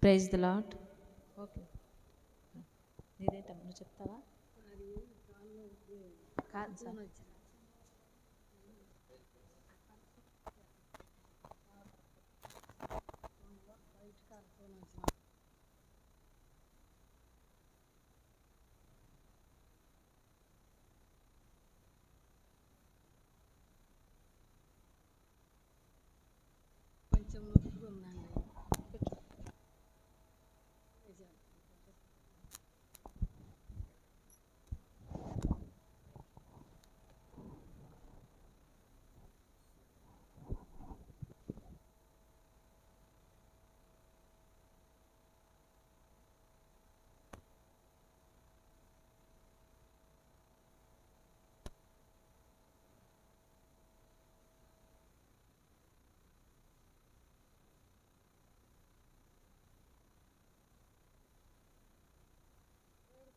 Praise the Lord. Okay, నీదేంటమ్మా, నువ్వు చెప్తావా? కాదు సార్. కొంచెం నొప్పిగా ఉందండి.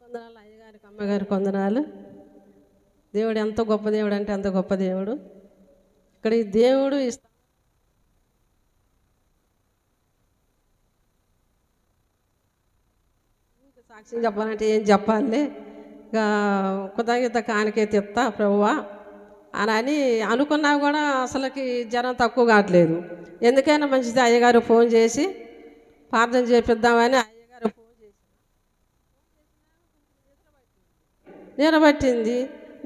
వందనాలు అయ్యగారికి, అమ్మగారికి వందనాలు. దేవుడు ఎంత గొప్ప దేవుడు అంటే అంత గొప్ప దేవుడు. ఇక్కడ ఈ దేవుడు సాక్ష్యం చెప్పాలంటే ఏం చెప్పాలి, ఇక కృతజ్ఞత కానికే తెస్తా ప్రభువా అని అనుకున్నా కూడా అసలుకి జనం తక్కువ కావట్లేదు. ఎందుకైనా మంచిది అయ్యగారు ఫోన్ చేసి ప్రార్థన చేపిద్దామని అయ్యగారు ఫోన్ చేసి నిలబట్టింది.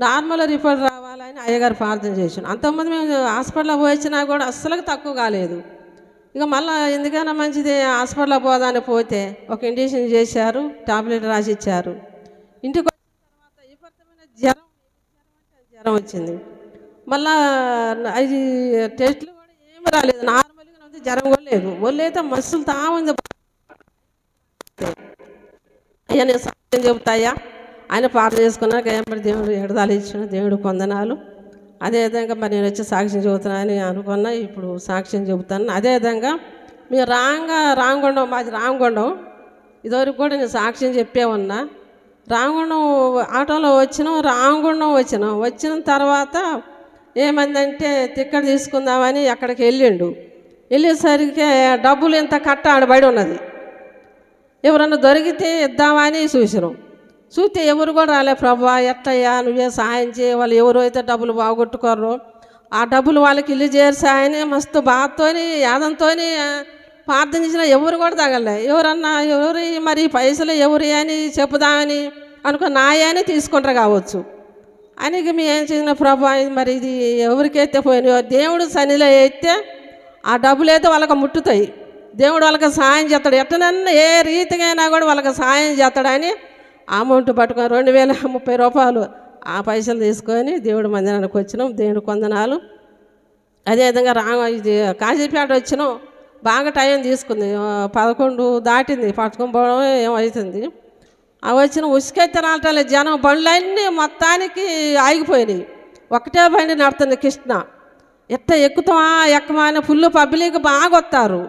నార్మల్ రిపోర్ట్ రావాలని అయ్యగారు ప్రార్థన చేసాను. అంతకుముందు మేము హాస్పిటల్లో పోయించినా కూడా అస్సలు తక్కువ కాలేదు. ఇక మళ్ళీ ఎందుకైనా మంచిది హాస్పిటల్లో పోదాని పోతే ఒక ఇంజక్షన్ చేశారు, టాబ్లెట్ రాసి ఇచ్చారు. ఇంటికి వచ్చిన తర్వాత విపరీతమైన జ్వరం వచ్చింది. మళ్ళా అది టెస్ట్లు కూడా ఏమి రాలేదు, నార్మల్గా ఉంది, జ్వరం కూడా లేదు. ఒళ్ళు అయితే మస్తులు తా ఉంది. అయ్యా నేను సాక్ష్యం చెబుతాయా ఆయన ప్రార్థన చేసుకున్నాక ఏమంటే దేవుడు ఎడదాలు ఇచ్చిన దేవుడు కొందనాలు. అదేవిధంగా మరి నేను వచ్చి సాక్ష్యం చెబుతున్నానని అనుకున్నా, ఇప్పుడు సాక్ష్యం చెబుతాను. అదేవిధంగా మీరు రామగుండం, మాది రామగుండం. ఇదివరకు కూడా నేను సాక్ష్యం చెప్పే ఉన్నా. రామగుండం ఆటోలో రామగుండం వచ్చిన తర్వాత ఏమైందంటే టికెట్ తీసుకుందామని అక్కడికి వెళ్ళేసరికి డబ్బులు ఇంత కట్ట ఆడబడి ఉన్నది. ఎవరన్నా దొరికితే ఇద్దామని చూస్తే ఎవరు కూడా రాలే. ప్రభా ఎట్టయ్యా నువ్వే సహాయం చేయ, వాళ్ళు ఎవరు అయితే డబ్బులు బాగొట్టుకోరు ఆ డబ్బులు వాళ్ళకి ఇల్లు చేర్చాయని మస్తు బాధతోని యాదంతో ప్రార్థన చేసినా ఎవరు కూడా తగలే. ఎవరు మరి పైసలు ఎవరు అని చెప్పుదామని అనుకుని నాయ అని తీసుకుంటారు కావచ్చు అని మేము ఏం చేసిన, ప్రభా మరి ఇది ఎవరికైతే పోయినాయో దేవుడు సన్నిలో అయితే ఆ డబ్బులు అయితే వాళ్ళకి ముట్టుతాయి, దేవుడు వాళ్ళకి సహాయం చేస్తాడు. ఎట్టనన్నా ఏ రీతిగా అయినా కూడా వాళ్ళకి సహాయం చేస్తాడని అమౌంట్ పట్టుకొని 2030 రూపాయలు ఆ పైసలు తీసుకొని దేవుడు మందిరానికి వచ్చినాం. దేవుడు కొందనాలు. అదేవిధంగా ఇది కాజీపేట వచ్చినాం. బాగా టైం తీసుకుంది, 11 దాటింది, పట్టుకొని ఏమవుతుంది. అవి వచ్చిన ఉసుకెత్తి రావటాలే జనం, బండ్లన్నీ మొత్తానికి ఆగిపోయినాయి. ఒకటే బండి నడుతుంది కృష్ణ. ఎక్కుతామా ఎక్కమా అని ఫుల్ పబ్లిక్ బాగా వస్తారు.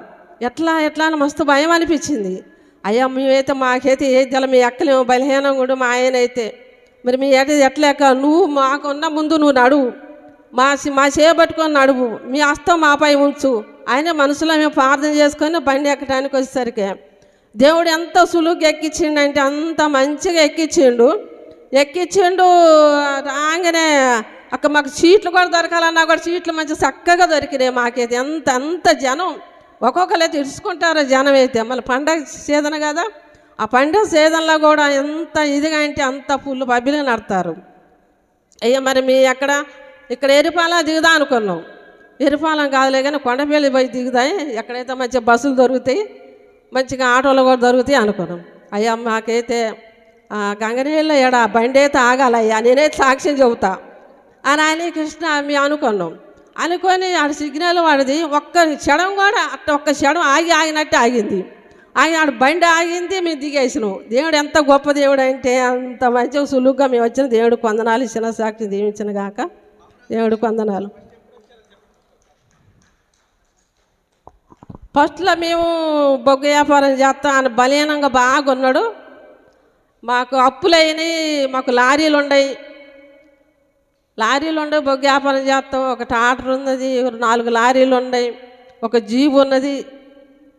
ఎట్లా అని మస్తు భయం అనిపించింది. అయ్యా మేమైతే మాకైతే ఏ జల మీ ఎక్కలేము, బలహీనం కూడా మా ఆయన అయితే మరి మీ ఎట్లా ఎక్క, నువ్వు మాకున్న ముందు నువ్వు నడువు, మా చేపట్టుకొని నడువు, మీ హస్తం మాపై ఉంచు ఆయన మనసులో మేము ప్రార్థన చేసుకొని బండి ఎక్కడానికి వచ్చేసరికి దేవుడు ఎంత సులువుగా ఎక్కించిండు అంత మంచిగా ఎక్కించిండు. రాగానే అక్కడ మాకు సీట్లు కూడా దొరకాలన్నా కూడా సీట్లు మంచి చక్కగా దొరికినాయి. మాకైతే అంత జనం, ఒక్కొక్కరైతే ఇడుచుకుంటారు జనం అయితే. మళ్ళీ పండగ సీజన్ కదా, ఆ పండగ సీజన్లో కూడా ఎంత ఇదిగా అంటే అంత ఫుల్ పబ్బిలుగా నడతారు. అయ్యా మరి మీ ఇక్కడ ఎరుపాల దిగుదా అనుకున్నాం. ఎరుపాలెం కాదులే కానీ కొండపల్లి పోయి దిగుతాయి, ఎక్కడైతే మంచిగా బస్సులు దొరుకుతాయి, మంచిగా ఆటోలు కూడా దొరుకుతాయి అనుకున్నాం. అయ్యా మాకైతే గంగనీళ్ళలో ఎడ బండి అయితే ఆగాలయ్యా, నేనైతే సాక్ష్యం చెబుతా అని కృష్ణ మేము అనుకున్నాం. అనుకొని ఆడ సిగ్నల్ వాడిది ఒక్క క్షణం కూడా ఒక్క క్షణం ఆగినట్టు ఆగింది. ఆడ బండి ఆగింది, మేము దిగేసినాం. దేవుడు ఎంత గొప్ప దేవుడు అంటే అంత మంచిగా సులువుగా మేము వచ్చిన దేవుడు కొందనాలు. ఇచ్చిన సాక్షి దీవించిన గాక దేవుడు కొందనాలు. ఫస్ట్లో మేము బొగ్గు వ్యాపారం చేస్తాం, ఆయన బలీనంగా బాగా ఉన్నాడు. మాకు అప్పులైనవి, మాకు లారీలు ఉండవు, బొగ్గు వ్యాపారం చేస్తాం. ఒక ట్రాక్టర్ ఉన్నది, 4 లారీలు ఉన్నాయి, ఒక జీబు ఉన్నది.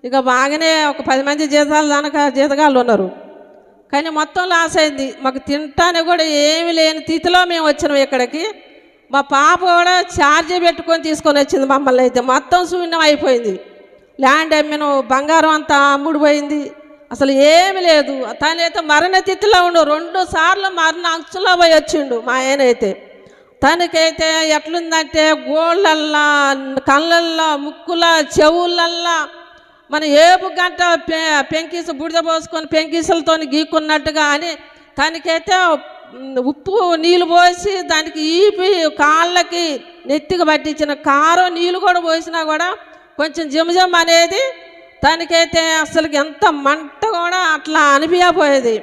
ఇక బాగానే ఒక 10 మంది జీతగాళ్ళు ఉన్నారు. కానీ మొత్తం లాస్ అయింది. మాకు తినటానికి కూడా ఏమి లేని స్థితిలో మేము వచ్చినాం ఇక్కడికి. మా పాప కూడా ఛార్జీ పెట్టుకొని తీసుకొని వచ్చింది మమ్మల్ని. అయితే మొత్తం శూన్యం అయిపోయింది. ల్యాండ్ అమ్మిన, బంగారం అంతా అమ్ముడుపోయింది, అసలు ఏమి లేదు. తనైతే మరణ స్థితిలో ఉండు. 2 సార్లు మరణ అంచులో పోయి వచ్చిండు మా ఆయన అయితే. తనకైతే ఎట్లుందంటే గోళ్ళల్లా, కళ్ళల్లో, ముక్కుల, చెవులల్లా మన ఏపు గంట పెంకీసు బుడిద పోసుకొని పెంకీసులతో గీక్కున్నట్టుగా అని తనకైతే ఉప్పు నీళ్ళు పోసి దానికి ఈపి కాళ్ళకి నెత్తికి పట్టించిన కారం నీళ్ళు కూడా పోసినా కూడా కొంచెం జిమజం అనేది తనకైతే అసలు ఎంత మంట కూడా అట్లా అనిపించపోయేది.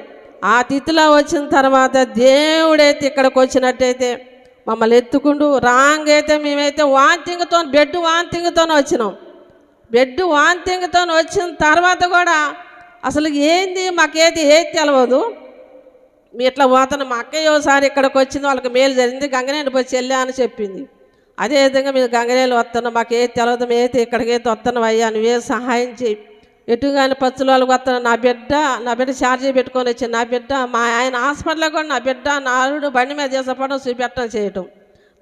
ఆ తిథిలో వచ్చిన తర్వాత దేవుడైతే ఇక్కడికి వచ్చినట్టయితే మమ్మల్ని ఎత్తుకుంటూ రాంగ్ అయితే మేమైతే వాంతింగ్తో బెడ్ వాంతింగ్తో వచ్చినాం. బెడ్ వాంతింగ్తో వచ్చిన తర్వాత కూడా అసలు ఏంది మాకేది ఏది తెలియదు. మీ ఇట్లా పోతాను. మా అక్కయ్య ఒకసారి ఇక్కడికి వచ్చింది, వాళ్ళకి మేలు జరిగింది, గంగనేని పోయి చెల్లి అని చెప్పింది. అదేవిధంగా మీరు గంగనేలు వస్తున్నాం, మాకు ఏది తెలియదు, మేమైతే ఇక్కడికైతే వస్తున్నాం అయ్యా, నువ్వే సహాయం చేయి. ఎటుగాని పచ్చుల వాళ్ళకి వస్తాను. నా బిడ్డ ఛార్జీ పెట్టుకొని వచ్చింది. నా బిడ్డ మా ఆయన హాస్పిటల్లో కూడా నా బిడ్డ నాలుగు బండి మీద చేసపడం చూపెట్టడం చేయటం.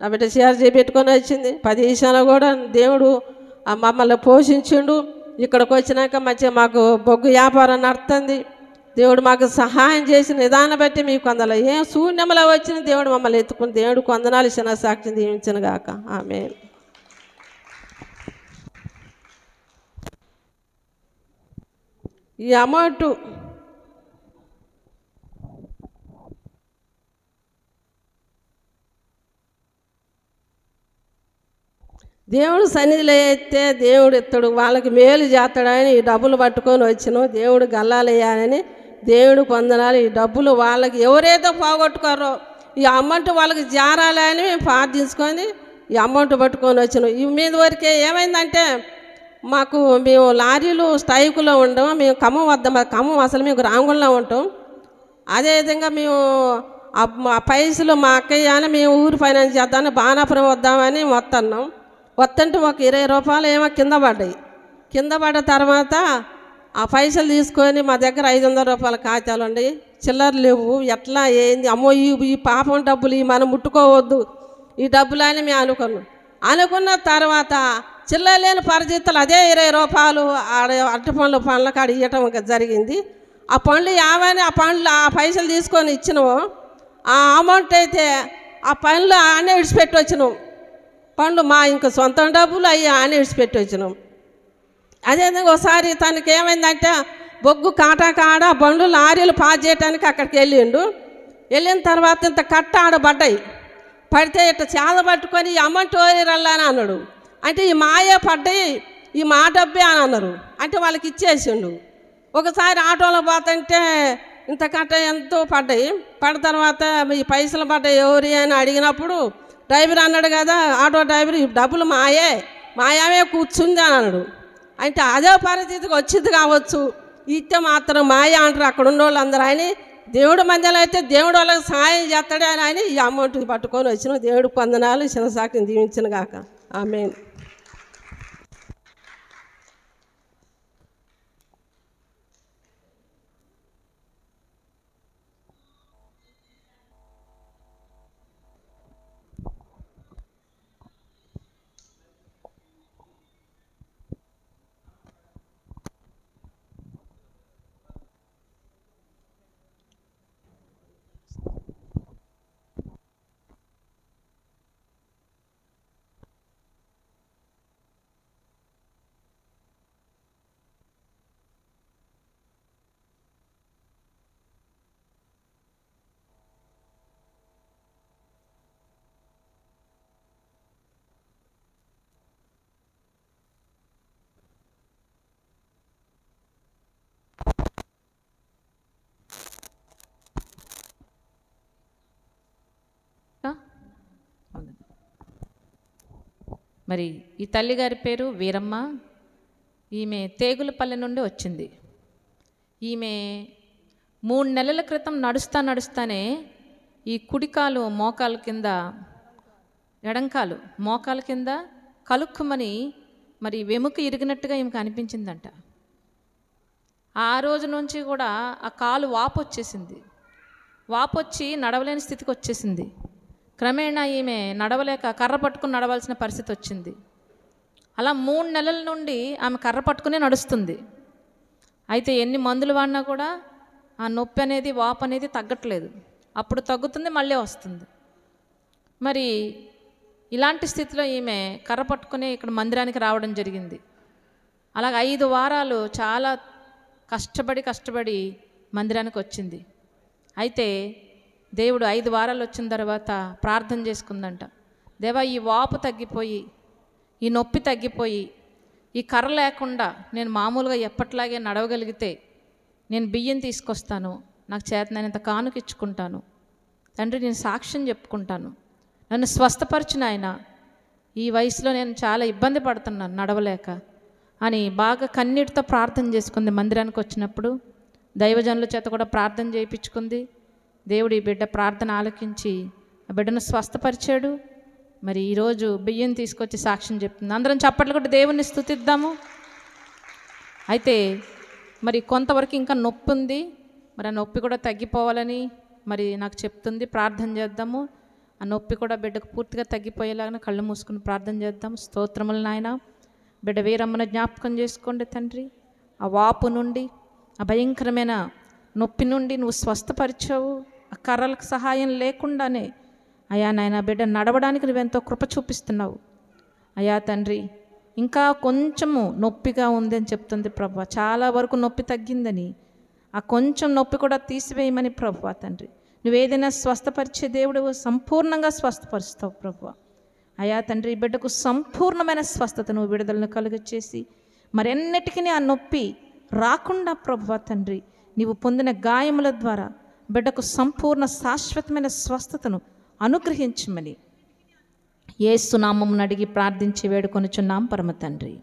నా బిడ్డ ఛార్జీ పెట్టుకొని వచ్చింది. 10 విషయాలు కూడా దేవుడు మమ్మల్ని పోషించిండు. ఇక్కడికి వచ్చినాక మంచిగా మాకు బొగ్గు వ్యాపారం నడుతుంది. దేవుడు మాకు సహాయం చేసిన విధానం బట్టి మీకు అందులో ఏం శూన్యంలో వచ్చిన దేవుడు మమ్మల్ని ఎత్తుకుని దేవుడు వందనాలు ఇచ్చిన సాక్షిని దీవించిన గాక. ఆమేన్. ఈ అమౌంట్ దేవుడు సన్నిధిలో అయితే దేవుడు ఎత్తాడు, వాళ్ళకి మేలు చేస్తాడని ఈ డబ్బులు పట్టుకొని వచ్చినాం. దేవుడు గల్లాలేయాలని దేవుడు వందనాలు. ఈ డబ్బులు వాళ్ళకి ఎవరైతే పోగొట్టుకోరో ఈ అమౌంట్ వాళ్ళకి జారాలని మేము ప్రార్థించుకొని ఈ అమౌంట్ పట్టుకొని వచ్చినాం. ఈ మీద వరకే ఏమైందంటే మేము లారీలు స్ట్రైకులో ఉండము. మేము ఖమ్మం అసలు మేము రాంగుల్లో ఉంటాం. అదేవిధంగా మేము ఆ పైసలు మా అక్కయ్య అని మేము ఊరు ఫైనాన్స్ చేద్దామని బాణాపురం వద్దామని వస్తుంటే ఒక 20 రూపాయలు ఏమో కింద పడ్డాయి. కింద పడ్డ తర్వాత ఆ పైసలు తీసుకొని మా దగ్గర 500 రూపాయల కాగితాలు ఉండి చిల్లర లేవు. ఎట్లా ఏంది అమ్మో ఈ పాపం డబ్బులు మనం ముట్టుకోవద్దు ఈ డబ్బులు అని మేము అనుకున్న తర్వాత చిల్లర లేని పరిస్థితులు అదే 20 రూపాయలు అరటి పండ్ల కాడ ఇవ్వటం జరిగింది. ఆ పండ్లు ఏమని ఆ పైసలు తీసుకొని ఇచ్చినాము. ఆ అమౌంట్ అయితే ఆ పండ్లు అన్నీ విడిచిపెట్టి వచ్చినాం. పండ్లు మా ఇంకా సొంత డబ్బులు అయ్యి అని విడిచిపెట్టి వచ్చినాం. అదేవిధంగా ఒకసారి తనకి ఏమైందంటే బొగ్గు కాడ బండ్లు లారీలు పాస్ చేయడానికి అక్కడికి వెళ్ళిన తర్వాత ఇంత కట్ట ఆడబడ్డాయి. పడితే ఇట్లా చేద పట్టుకొని ఈ అమౌంట్ రల్లని అన్నాడు. అంటే ఈ మాయే పడ్డాయి, ఈ మా డబ్బే అని అన్నారు. అంటే వాళ్ళకి ఇచ్చేసిండు. ఒకసారి ఆటోలో పోతుంటే ఇంత కట్ట ఎంతో పడ్డాయి. పడ్డ తర్వాత ఈ పైసలు పడ్డాయి ఎవరి అని అడిగినప్పుడు డ్రైవర్ అన్నాడు కదా, ఆటో డ్రైవర్ ఈ డబ్బులు మాయామే కూర్చుంది అని అన్నాడు. అంటే అదే పరిస్థితికి వచ్చింది కావచ్చు, ఇస్తే మాత్రం మాయ అంటారు అక్కడ ఉన్న వాళ్ళందరూ. ఆయన దేవుడు మందిలో అయితే దేవుడు వాళ్ళకి సహాయం చేస్తాడే అని ఆయన ఈ అమౌంట్ పట్టుకొని వచ్చిన దేవుడు వందనాలు చిన్న సాక్షిని దీవించిన గాక. ఆమేన్. మరి ఈ తల్లిగారి పేరు వీరమ్మ. ఈమె తేగులపల్లె నుండి వచ్చింది. ఈమె 3 నెలల క్రితం నడుస్తానే ఈ కుడికాలు మోకాల కింద, ఎడంకాలు మోకాల కింద కలుక్కుమని మరి వెముక ఇరిగినట్టుగా ఈమెకు అనిపించిందంట. ఆ రోజు నుంచి కూడా ఆ కాలు వాపు వచ్చేసింది. వాపు వచ్చి నడవలేని స్థితికి వచ్చేసింది. క్రమేణా ఈమె నడవలేక కర్ర పట్టుకుని నడవాల్సిన పరిస్థితి వచ్చింది. అలా 3 నెలల నుండి ఆమె కర్ర పట్టుకునే నడుస్తుంది. అయితే ఎన్ని మందులు వాడినా కూడా ఆ నొప్పి అనేది, వాపు అనేది తగ్గట్లేదు. అప్పుడు తగ్గుతుంది, మళ్ళీ వస్తుంది. మరి ఇలాంటి స్థితిలో ఈమె కర్ర పట్టుకుని ఇక్కడ మందిరానికి రావడం జరిగింది. అలాగ 5 వారాలు చాలా కష్టపడి మందిరానికి వచ్చింది. అయితే దేవుడు 5 వారాలు వచ్చిన తర్వాత ప్రార్థన చేసుకుందంట. దేవా, ఈ వాపు తగ్గిపోయి, ఈ నొప్పి తగ్గిపోయి, ఈ కర్ర లేకుండా నేను మామూలుగా ఎప్పట్లాగే నడవగలిగితే నేను బియ్యం తీసుకొస్తాను, నాకు చేతనైనంత కానుక ఇచ్చుకుంటాను తండ్రి, నేను సాక్ష్యం చెప్పుకుంటాను, నన్ను స్వస్థపరిచిన ఆయన, ఈ వయసులో నేను చాలా ఇబ్బంది పడుతున్నాను నడవలేక అని బాగా కన్నీటితో ప్రార్థన చేసుకుంది. మందిరానికి వచ్చినప్పుడు దైవజనుల చేత కూడా ప్రార్థన చేయించుకుంది. దేవుడు ఈ బిడ్డ ప్రార్థన ఆలకించి ఆ బిడ్డను స్వస్థపరిచాడు. మరి ఈరోజు బియ్యం తీసుకొచ్చి సాక్ష్యం చెప్తుంది. అందరం చప్పట్లు కొట్టి దేవుణ్ణి స్తుతిద్దాము. అయితే మరి కొంతవరకు ఇంకా నొప్పి ఉంది, మరి ఆ నొప్పి కూడా తగ్గిపోవాలని మరి నాకు చెప్తుంది. ప్రార్థన చేద్దాము. ఆ నొప్పి కూడా బిడ్డకు పూర్తిగా తగ్గిపోయేలాగా కళ్ళు మూసుకుని ప్రార్థన చేద్దాం. స్తోత్రములు నాయన. బిడ్డ వీరమ్మను జ్ఞాపకం చేసుకోండి తండ్రి. ఆ వాపు నుండి, ఆ భయంకరమైన నొప్పి నుండి నువ్వు స్వస్థపరిచావు. ఆ కర్రలకు సహాయం లేకుండానే అయా నాయన బిడ్డ నడవడానికి నువ్వెంతో కృప చూపిస్తున్నావు. అయా తండ్రి, ఇంకా కొంచెము నొప్పిగా ఉంది అని చెప్తుంది ప్రభు. చాలా వరకు నొప్పి తగ్గిందని, ఆ కొంచెం నొప్పి కూడా తీసివేయమని ప్రభు తండ్రి. నువ్వేదైనా స్వస్థపరిచే దేవుడు సంపూర్ణంగా స్వస్థపరుస్తావు ప్రభు. అయా తండ్రి, బిడ్డకు సంపూర్ణమైన స్వస్థత నువ్వు విడుదలను కలుగచేసి మరెన్నటికీ ఆ నొప్పి రాకుండా ప్రభు తండ్రి నీవు పొందిన గాయముల ద్వారా బిడ్డకు సంపూర్ణ శాశ్వతమైన స్వస్థతను అనుగ్రహించమని యేసు నామమున అడిగి ప్రార్థించి వేడుకొనుచున్నాం పరమ తండ్రి.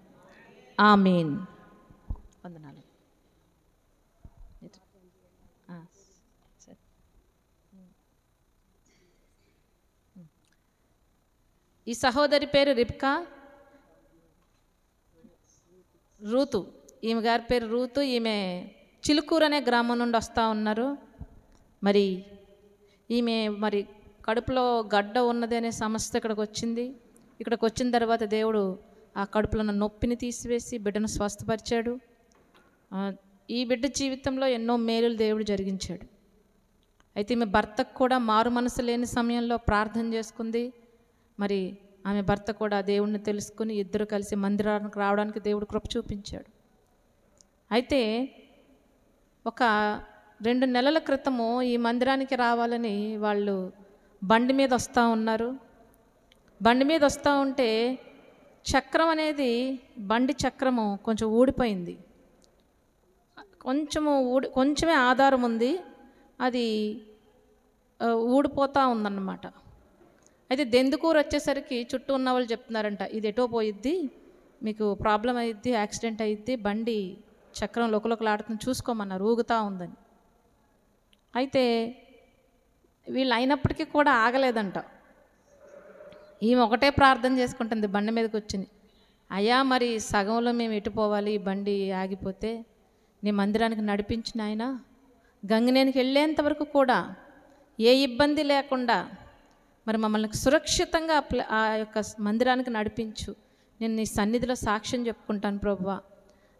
ఆమేన్. వందనాలు. ఈ సహోదరి పేరు రిబ్కా, రూతు. ఈమె గారి పేరు రూతు. ఈమె చిలుకూరు అనే గ్రామం నుండి వస్తూ ఉన్నారు. మరి ఈమె మరి కడుపులో గడ్డ ఉన్నది అనే సమస్య ఇక్కడికి వచ్చింది. ఇక్కడికి వచ్చిన తర్వాత దేవుడు ఆ కడుపులో ఉన్న నొప్పిని తీసివేసి బిడ్డను స్వస్థపరిచాడు. ఈ బిడ్డ జీవితంలో ఎన్నో మేలులు దేవుడు జరిగించాడు. అయితే ఈమె భర్తకు కూడా మారు మనసు లేని సమయంలో ప్రార్థన చేసుకుంది. మరి ఆమె భర్త కూడా దేవుణ్ణి తెలుసుకుని ఇద్దరు కలిసి మందిరానికి రావడానికి దేవుడు కృప చూపించాడు. అయితే ఒక 2 నెలల క్రితము ఈ మందిరానికి రావాలని వాళ్ళు బండి మీద వస్తూ ఉన్నారు. బండి మీద వస్తూ ఉంటే చక్రం అనేది, బండి చక్రము కొంచెం ఊడిపోయింది. కొంచెమే ఆధారం ఉంది, అది ఊడిపోతూ ఉందన్నమాట. అయితే దెందుకూరు వచ్చేసరికి చుట్టూ ఉన్న వాళ్ళు చెప్తున్నారంట, ఇది ఎటో పోయిద్ది, మీకు ప్రాబ్లం అయ్యిద్ది, యాక్సిడెంట్ అయ్యిద్ది, బండి చక్రం లోకలాడుతుంది, చూసుకోమన్నారు, ఊగుతూ ఉందని. అయితే వీళ్ళు అయినప్పటికీ కూడా ఆగలేదంట. ఈమె ఒకటే ప్రార్థన చేసుకుంటుంది బండి మీదకి వచ్చింది. అయ్యా, మరి సగంలో మేము ఎటు పోవాలి, ఈ బండి ఆగిపోతే నీ మందిరానికి నడిపించిన ఆయన, గంగినేనికి వెళ్ళేంత వరకు కూడా ఏ ఇబ్బంది లేకుండా మరి మమ్మల్ని సురక్షితంగా ఆ యొక్క మందిరానికి నడిపించు, నేను నీ సన్నిధిలో సాక్ష్యం చెప్పుకుంటాను ప్రభువా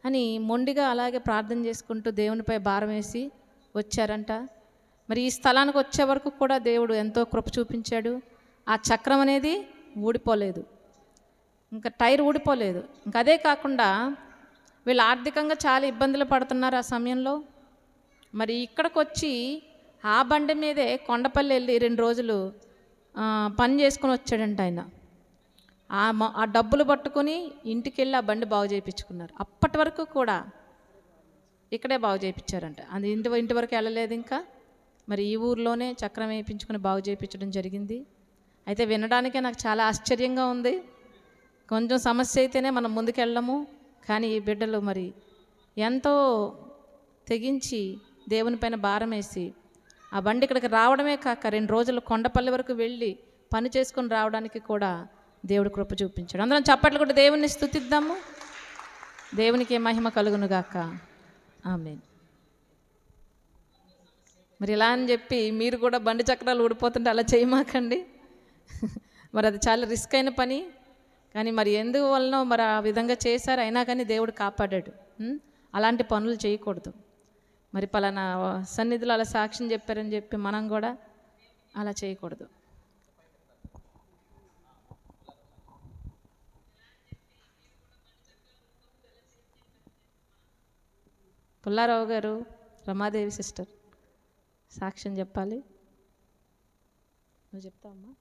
అని మొండిగా అలాగే ప్రార్థన చేసుకుంటూ దేవునిపై భారం వేసి వచ్చారంట. మరి ఈ స్థలానికి వచ్చే వరకు కూడా దేవుడు ఎంతో కృప చూపించాడు. ఆ చక్రం అనేది ఊడిపోలేదు, ఇంకా టైర్ ఊడిపోలేదు. ఇంకా అదే కాకుండా వీళ్ళు ఆర్థికంగా చాలా ఇబ్బందులు పడుతున్నారు ఆ సమయంలో. మరి ఇక్కడికి వచ్చి ఆ బండి మీదే కొండపల్లి వెళ్ళి 2 రోజులు పని చేసుకుని వచ్చాడంట ఆయన. ఆ డబ్బులు పట్టుకొని ఇంటికి వెళ్ళి ఆ బండి బాగు చేయించుకున్నారు. అప్పటి వరకు కూడా ఇక్కడే బాగు చేయించారంట. అది ఇంటి వరకు వెళ్ళలేదు. ఇంకా మరి ఈ ఊర్లోనే చక్రం వేయించుకుని బాగు చేయించడం జరిగింది. అయితే వినడానికే నాకు చాలా ఆశ్చర్యంగా ఉంది. కొంచెం సమస్య అయితేనే మనం ముందుకెళ్ళము, కానీ ఈ బిడ్డలు మరి ఎంతో తెగించి దేవునిపైన భారం వేసి ఆ బండి ఇక్కడికి రావడమే కాక 2 రోజులు కొండపల్లి వరకు వెళ్ళి పని చేసుకొని రావడానికి కూడా దేవుడు కృప చూపించాడు. అందరం చప్పట్లు కూడా దేవుని స్తుతిద్దాము. దేవునికి మహిమ కలుగును గాక. ఆమేన్. మరి ఇలా అని చెప్పి మీరు కూడా బండి చక్రాలు ఊడిపోతుంటే అలా చేయమాకండి. మరి అది చాలా రిస్క్ అయిన పని. కానీ మరి ఎందువలనో మరి ఆ విధంగా చేశారు, అయినా కానీ దేవుడు కాపాడాడు. అలాంటి పనులు చేయకూడదు. మరి పలానా సన్నిధిలో అలా సాక్ష్యం చెప్పారని చెప్పి మనం కూడా అలా చేయకూడదు. పుల్లారావు గారు, రమాదేవి సిస్టర్ సాక్ష్యం చెప్పాలి. నువ్వు చెప్తావమ్మా.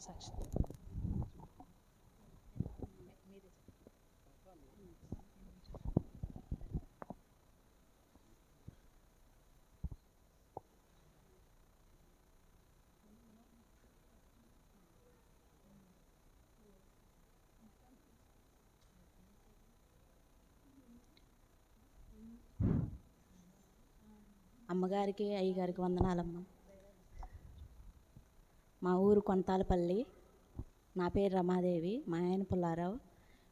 సాక్ష్యం అమ్మగారికి అయ్యగారికి వందనాలమ్మ. మా ఊరు కొంతాలపల్లి. నా పేరు రమాదేవి, మా ఆయన పుల్లారావు.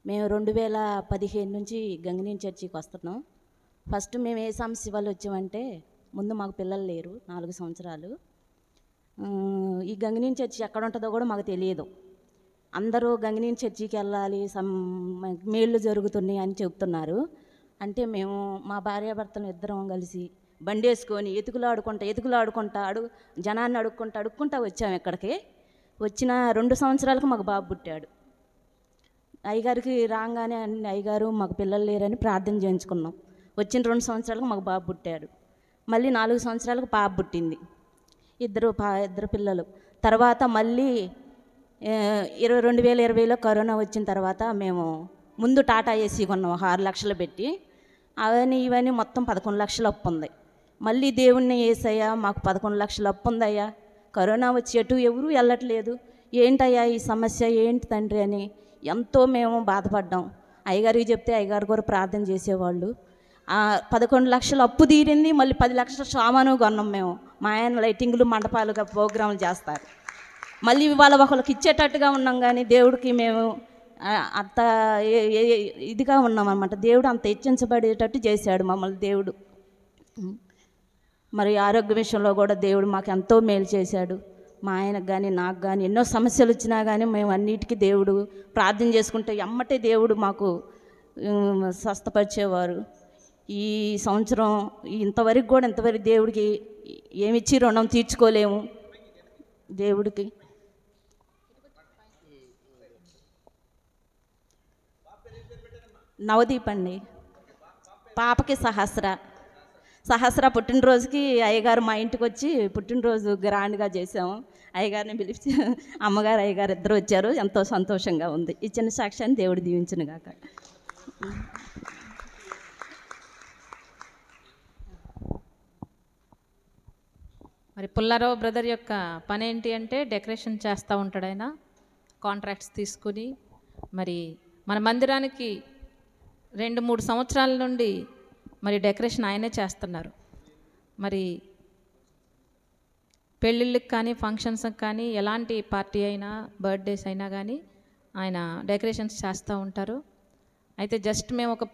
మేము 2015 నుంచి గంగినేని చర్చికి వస్తున్నాం. ఫస్ట్ మేము ఏ సమస్య వల్ల వచ్చామంటే, ముందు మాకు పిల్లలు లేరు, 4 సంవత్సరాలు. ఈ గంగినేని చర్చి ఎక్కడ ఉంటుందో కూడా మాకు తెలియదు. అందరూ గంగినేని చర్చికి వెళ్ళాలి, మేళ్ళు జరుగుతున్నాయి అని చెప్తున్నారు. అంటే మేము మా భార్యాభర్తలు ఇద్దరం కలిసి బండి వేసుకొని ఎతుకులాడుకుంటా జనాన్ని అడుక్కుంటా వచ్చాము ఇక్కడికి. వచ్చిన 2 సంవత్సరాలకు మాకు బాబు పుట్టాడు. అయ్యగారికి రాగానే అయ్యగారు మాకు పిల్లలు లేరని ప్రార్థన చేయించుకున్నాం. వచ్చిన 2 సంవత్సరాలకు మాకు బాబు పుట్టాడు. మళ్ళీ 4 సంవత్సరాలకు పాప పుట్టింది. ఇద్దరు పిల్లలు. తర్వాత మళ్ళీ 2020లో కరోనా వచ్చిన తర్వాత మేము ముందు టాటా ఏసీ కొన్నాం 6 లక్షలు పెట్టి. అవన్నీ ఇవన్నీ మొత్తం 11 లక్షలు అప్పు ఉంది. మళ్ళీ దేవుణ్ణి ఏసయ్యా మాకు 11 లక్షలు అప్పు ఉందయ్యా, కరోనా వచ్చి ఎవరూ వెళ్ళట్లేదు, ఏంటయ్యా ఈ సమస్య ఏంటి తండ్రి అని ఎంతో మేము బాధపడ్డాం. అయ్యగారికి చెప్తే అయ్యగారు కూడా ప్రార్థన చేసేవాళ్ళు. 11 లక్షలు అప్పు తీరింది. మళ్ళీ 10 లక్షల సామాను కొన్నాం మేము. మా ఆయన లైటింగులు మండపాలుగా ప్రోగ్రాములు చేస్తారు. మళ్ళీ ఇవాళ ఒకరికి ఇచ్చేటట్టుగా ఉన్నాం, కానీ దేవుడికి మేము అంత ఇదిగా ఉన్నాం అన్నమాట. దేవుడు అంత హెచ్చించబడేటట్టు చేశాడు మమ్మల్ని దేవుడు. మరి ఆరోగ్య విషయంలో కూడా దేవుడు మాకు ఎంతో మేలు చేశాడు. మా ఆయనకు కానీ నాకు కానీ ఎన్నో సమస్యలు వచ్చినా కానీ మేము అన్నిటికీ దేవుడు ప్రార్థన చేసుకుంటే ఎమ్మటే దేవుడు మాకు స్వస్థపరిచేవారు. ఈ సంవత్సరం ఇంతవరకు దేవుడికి ఏమిచ్చి రుణం తీర్చుకోలేము దేవుడికి. నవదీప్ అండి. పాపకి సహస్ర పుట్టినరోజుకి అయ్యగారు మా ఇంటికి వచ్చి పుట్టినరోజు గ్రాండ్గా చేసాము. అయ్యగారిని పిలిచి అమ్మగారు అయ్యగారు ఇద్దరు వచ్చారు. ఎంతో సంతోషంగా ఉంది. ఈ చిన్న సాక్ష్యాన్ని దేవుడు దీవించును గాక. మరి పుల్లారావు బ్రదర్ యొక్క పని ఏంటి అంటే డెకరేషన్ చేస్తూ ఉంటాడు. ఆయన కాంట్రాక్ట్స్ తీసుకుని మరి మన మందిరానికి 2-3 సంవత్సరాల నుండి మరి డెకరేషన్ ఆయనే చేస్తున్నారు. మరి పెళ్ళిళ్ళకి కానీ ఫంక్షన్స్కి కానీ ఎలాంటి పార్టీ అయినా బర్త్డేస్ అయినా కానీ ఆయన డెకరేషన్స్ చేస్తూ ఉంటారు. అయితే జస్ట్ మేము ఒక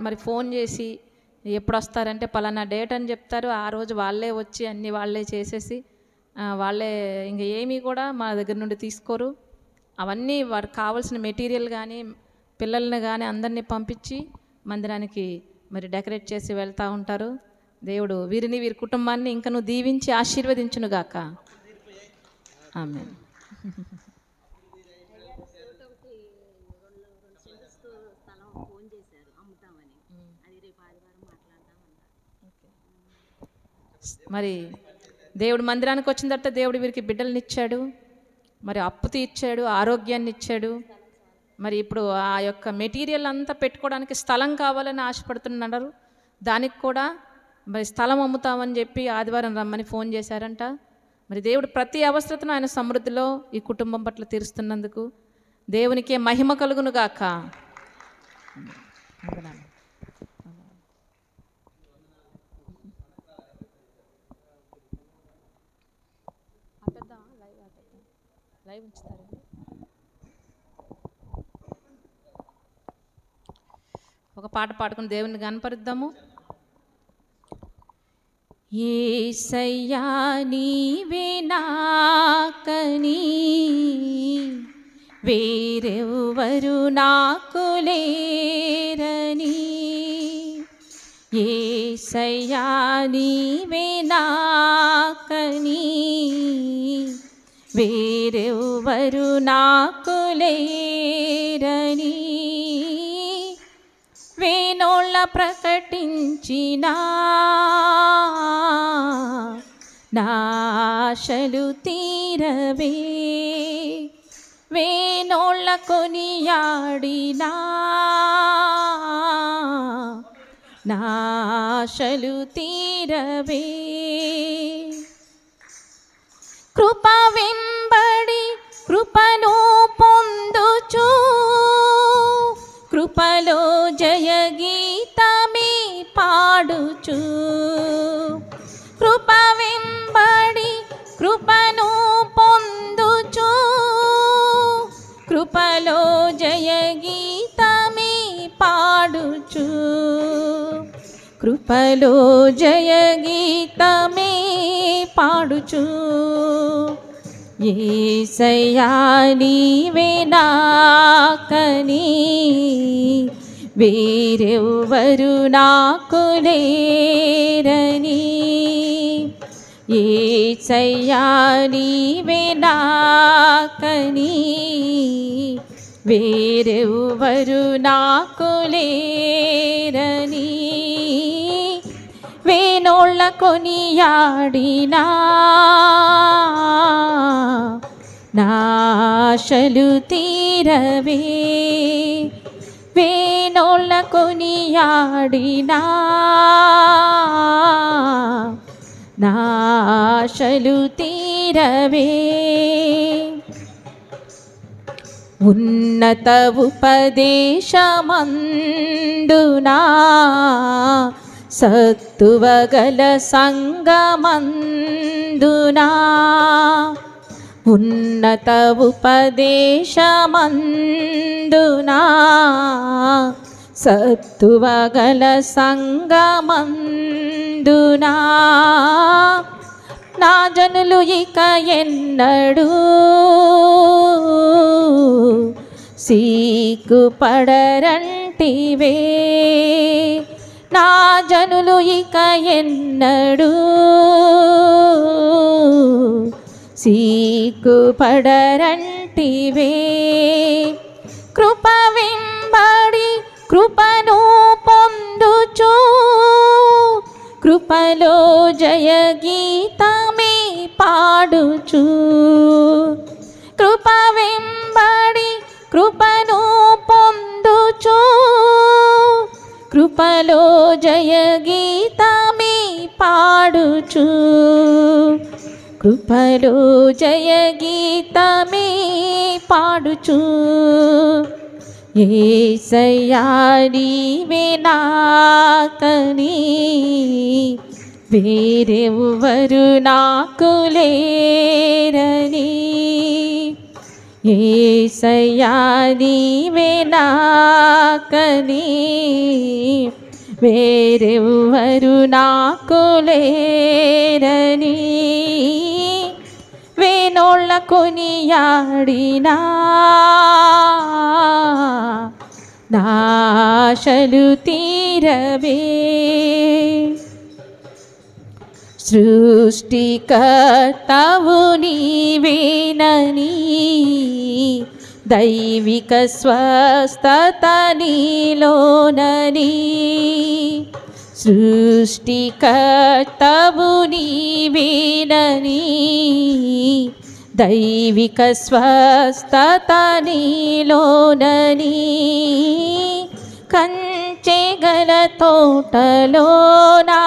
మరి ఫోన్ చేసి ఎప్పుడు వస్తారంటే పలానా డేట్ అని చెప్తారు. ఆ రోజు వాళ్ళే వచ్చి అన్నీ వాళ్ళే చేసేసి వాళ్ళే ఇంక ఏమీ కూడా మా దగ్గర నుండి తీసుకోరు. అవన్నీ వారికి కావాల్సిన మెటీరియల్ కానీ పిల్లల్ని కానీ అందరినీ పంపించి మందిరానికి మరి డెకరేట్ చేసి వెళ్తూ ఉంటారు. దేవుడు వీరిని వీరి కుటుంబాన్ని ఇంకా నువ్వు దీవించి ఆశీర్వదించునుగాక. ఆమేన్. మరి దేవుడు మందిరానికి వచ్చిన తర్వాత దేవుడు వీరికి బిడ్డల్ని ఇచ్చాడు, మరి అప్పు తీర్చాడు, ఆరోగ్యాన్ని ఇచ్చాడు. మరి ఇప్పుడు ఆ యొక్క మెటీరియల్ అంతా పెట్టుకోవడానికి స్థలం కావాలని ఆశపడుతున్నారు. దానికి కూడా మరి స్థలం అమ్ముతామని చెప్పి ఆదివారం రమ్మని ఫోన్ చేశారంట. మరి దేవుడు ప్రతి అవసరతను ఆయన సమృద్ధిలో ఈ కుటుంబం పట్ల తీరుస్తున్నందుకు దేవునికే మహిమ కలుగును గాక. వందనాలు. లైవ్ ఉంచుతారండి. ఒక పాట పాడుకుని దేవుని కనపరుద్దాము. యేసయ్యా నీవే నాకని వేరెవ్వరు నాకు లేరని, యేసయ్యా నీవే నాకని వేరెవ్వరు నాకు లేరని, వేనోళ్ళ ప్రకటించిన నాశలు తీరవే, వేనోళ్ళ కొనియాడినా నాశలు తీరవే. కృప వెంబడి కృపను పొందుచు కృపలో జయ గీతమే పాడుచు, కృప వెంబడి కృపను పొందుచు కృపలో జయ గీతమే పాడుచు, కృపలో జయ గీతమే పాడుచు, యేసయ్యా నీవే నాకని వేరెవ్వరు నాకు లేరని, యేసయ్యా నీవే నాకని వేరెవ్వరు నాకు లేరని, వేనోళ్ళ కొనియాడినా నాశలు తీరవే, వేనోళ్ళ కొనియాడినా నాశలు తీరవే. ఉన్నత ఉపదేశమందునా సత్తువగల సంగమందునా, ఉన్నత ఉపదేశమందునా సత్తువగల సంగమందునా, నా జనులు ఇక ఎన్నడూ సిగ్గుపడరంటివే, నా జనులు ఇక ఎన్నడూ సిగ్గుపడరంటివే, కృప వెంబడి కృపను పొందుచు కృపలో జయ గీతమే పాడుచు, కృప వెంబడి కృపను పొందుచు కృపలో జయ గీతమే పాడుచు, కృపలో జయ గీతమే పాడుచు, యేసయ్యా నీవే నాకని వేరెవ్వరు నాకు లేరని, యేసయ్యా నీవే నాకని వేరెవ్వరు నాకు లేరని, వేనోళ్ళ కొనియాడినా నాశలు తీరవే. సృష్టికర్తవు నీవేనని దైవిక స్వస్థత నీలోనని, సృష్టికర్తవు నీవేనని దైవిక స్వస్థత నీలోనని, కంచె గల తోటలోనా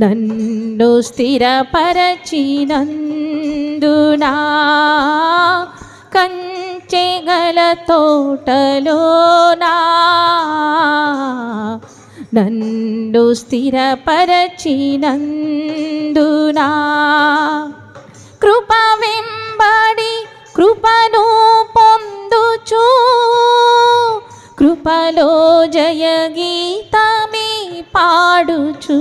నన్ను స్థిరపరచినందునా, కంచె చెగల తోటలోనా నన్ను స్థిరపరచినందునా కృప వెంబడి కృపను పొందుచు కృపలో జయ గీతమే పాడుచు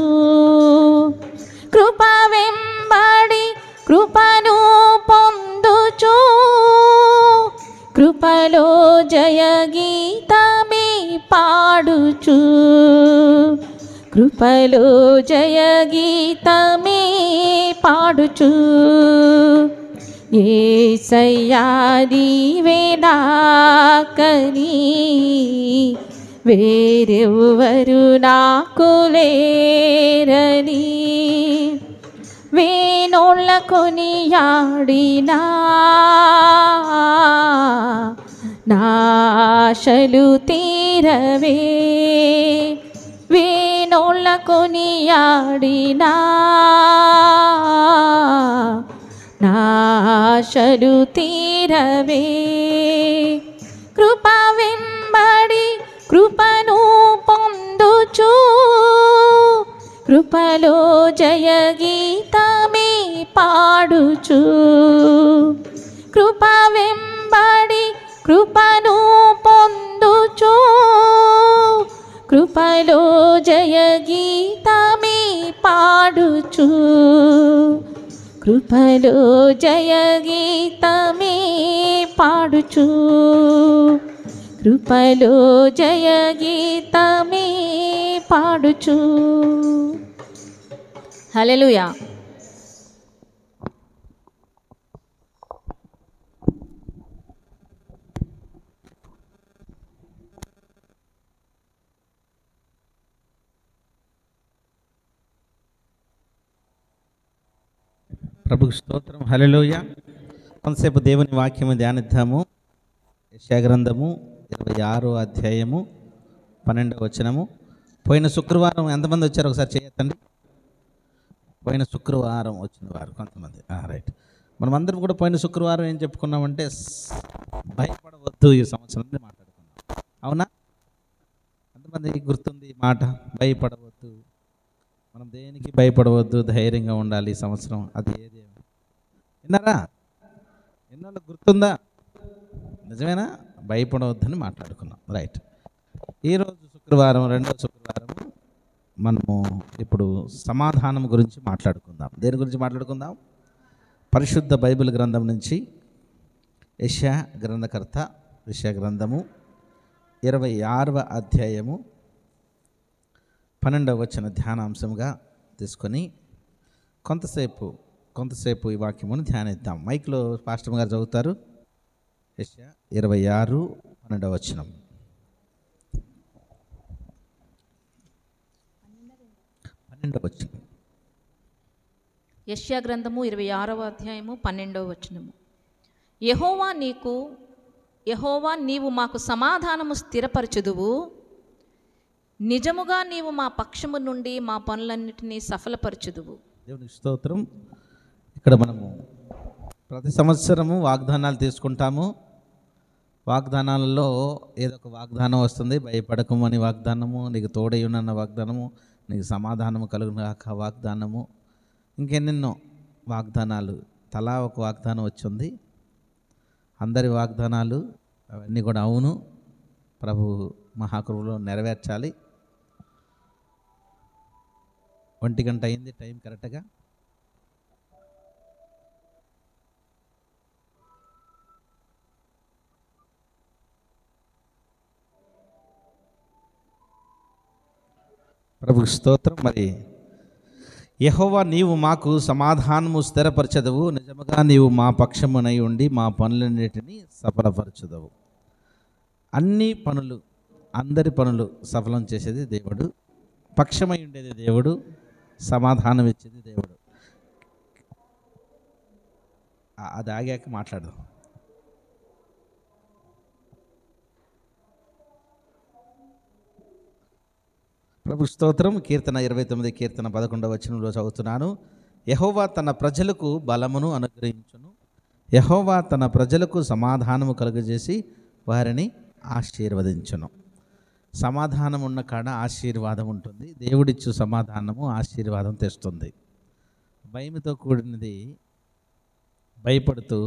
కృప వెంబడి కృపను పొందుచు కృపలో జయ గీతమే పాడుచు కృపలో జయ గీతమే పాడుచు యేసయ్యా నీవే నాకని వేరెవ్వరు నాకు లేరని వేణోళ్ళ కొనియాడినా నాశలు తీరవే వేణోళ్ళ కొనియాడినా నాశలు తీరవే కృప వెంబడి కృపను పొందుచు కృపలో జయ గీతమే పాడుచు కృప వెంబడి కృపను పొందుచు కృపలో జయ గీతమే పాడుచు కృపలో జయ గీతమే పాడుచు కృపలో జయ గీతమే పాడుచు. హల్లెలూయా. ప్రభుకి స్తోత్రం. హల్లెలూయా. కొంతసేపు దేవుని వాక్యము ధ్యానిద్దాము. యెషయా గ్రంథము 26వ అధ్యాయము 12వ వచనము. పోయిన శుక్రవారం ఎంతమంది వచ్చారు ఒకసారి చేయొద్దండి. పోయిన శుక్రవారం వచ్చిన వారు కొంతమంది. రైట్. మనమందరం కూడా పోయిన శుక్రవారం ఏం చెప్పుకున్నామంటే భయపడవద్దు ఈ సంవత్సరం మాట్లాడుకున్నాం. అవునా? ఎంతమంది గుర్తుంది ఈ మాట? భయపడవద్దు. మనం దేనికి భయపడవద్దు, ధైర్యంగా ఉండాలి ఈ సంవత్సరం. అది ఏది విన్నారా? ఎన్నో గుర్తుందా? నిజమేనా? భయపడవద్దని మాట్లాడుకున్నాం. రైట్. ఈరోజు శుక్రవారం, రెండవ శుక్రవారం, మనము ఇప్పుడు సమాధానం గురించి మాట్లాడుకుందాం. దేని గురించి మాట్లాడుకుందాం? పరిశుద్ధ బైబిల్ గ్రంథం నుంచి యెషయా గ్రంథకర్త యెషయా గ్రంథము 26వ అధ్యాయము 12వ వచన ధ్యానాంశంగా తీసుకొని కొంతసేపు ఈ వాక్యమును ధ్యానిద్దాం. మైక్లో పాస్టర్ గారు చదువుతారు. యెషయా 26 12వ వచనం. 12వ వచనం. యెషయా గ్రంథము 26వ అధ్యాయము 12వ వచనము. యెహోవా నీవు మాకు సమాధానము స్థిరపరచుదువు, నిజముగా నీవు మా పక్షము నుండి మా పనులన్నిటినీ సఫలపరచుదువు. దేవునికి స్తోత్రం. ఇక్కడ మనము ప్రతి సంవత్సరము వాగ్దానాలు తీసుకుంటాము. వాగ్దానాలలో ఏదో ఒక వాగ్దానం వస్తుంది. భయపడకమని వాగ్దానము, నీకు తోడయ్యునన్న వాగ్దానము, నీకు సమాధానము కలుగునాక వాగ్దానము, ఇంకెన్నెన్నో వాగ్దానాలు. తలా ఒక వాగ్దానం వచ్చింది. అందరి వాగ్దానాలు అవన్నీ కూడా అవును, ప్రభు మహాకృపలో నెరవేర్చాలి. 1 గంట అయింది టైం కరెక్ట్గా. ప్రభుకి స్తోత్రం. మరి యెహోవా నీవు మాకు సమాధానము స్థిరపరచదవు, నిజముగా నీవు మా పక్షమునై ఉండి మా పనులన్నిటినీ సఫలపరచదవు. అన్ని పనులు, అందరి పనులు సఫలం చేసేది దేవుడు, పక్షమై ఉండేది దేవుడు, సమాధానం ఇచ్చేది దేవుడు. అది ఆగాక మాట్లాడదాం. ప్రభు స్తోత్రం. కీర్తన 29 11వ వచనంలో చదువుతున్నాను. యెహోవా తన ప్రజలకు బలమును అనుగ్రహించును, యెహోవా తన ప్రజలకు సమాధానము కలుగజేసి వారిని ఆశీర్వదించును. సమాధానం ఉన్న కాడ ఆశీర్వాదం ఉంటుంది. దేవుడిచ్చు సమాధానము ఆశీర్వాదం తెస్తుంది. భయంతో కూడినది భయపడుతూ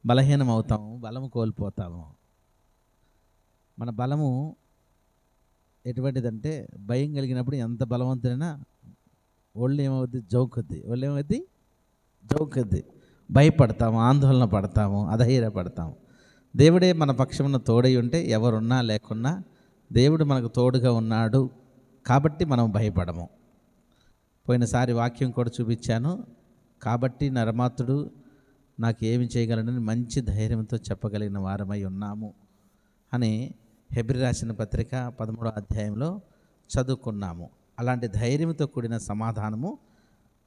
బలహీనమవుతాము, బలము కోల్పోతాము. మన బలము ఎటువంటిదంటే భయం కలిగినప్పుడు ఎంత బలవంతుడైనా ఒళ్ళు ఏమవుద్ది? జోకుద్ది. ఒళ్ళు ఏమవుద్ది? జోకుద్ది. భయపడతాము, ఆందోళన పడతాము, అధైర్యపడతాము. దేవుడే మన పక్షమున తోడై ఉంటే ఎవరున్నా లేకున్నా దేవుడు మనకు తోడుగా ఉన్నాడు కాబట్టి మనం భయపడము. పోయినసారి వాక్యం కూడా చూపించాను. కాబట్టి నరమాతుడు నాకు ఏమి చేయగలడని మంచి ధైర్యంతో చెప్పగలిగిన వారమై ఉన్నాము అని హెబ్రీ రాసిన పత్రిక 13వ అధ్యాయంలో చదువుకున్నాము. అలాంటి ధైర్యంతో కూడిన సమాధానము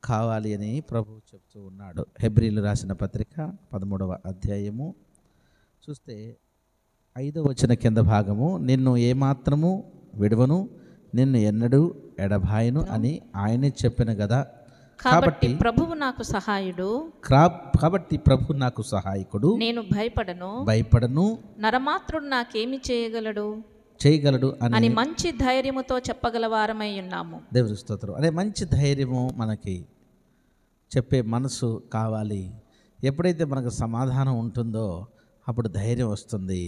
కావాలి అని ప్రభువు చెప్తూ ఉన్నాడు. హెబ్రీలు రాసిన పత్రిక 13వ అధ్యాయము చూస్తే 5వ వచనం కింద భాగము, నిన్ను ఏమాత్రము విడువను, నిన్ను ఎన్నడూ ఎడబాయను అని ఆయనే చెప్పిన కదా. కాబట్టి ప్రభువు నాకు సహాయుడు, కాబట్టి ప్రభు నాకు సహాయకుడు, నేను భయపడను, నరమాత్రుడు నాకేమి చేయగలడు అని మంచి ధైర్యముతో చెప్పగల వారమై ఉన్నాము. దేవుని స్తోత్రం. అదే మంచి ధైర్యము మనకి చెప్పే మనసు కావాలి. ఎప్పుడైతే మనకు సమాధానం ఉంటుందో అప్పుడు ధైర్యం వస్తుంది.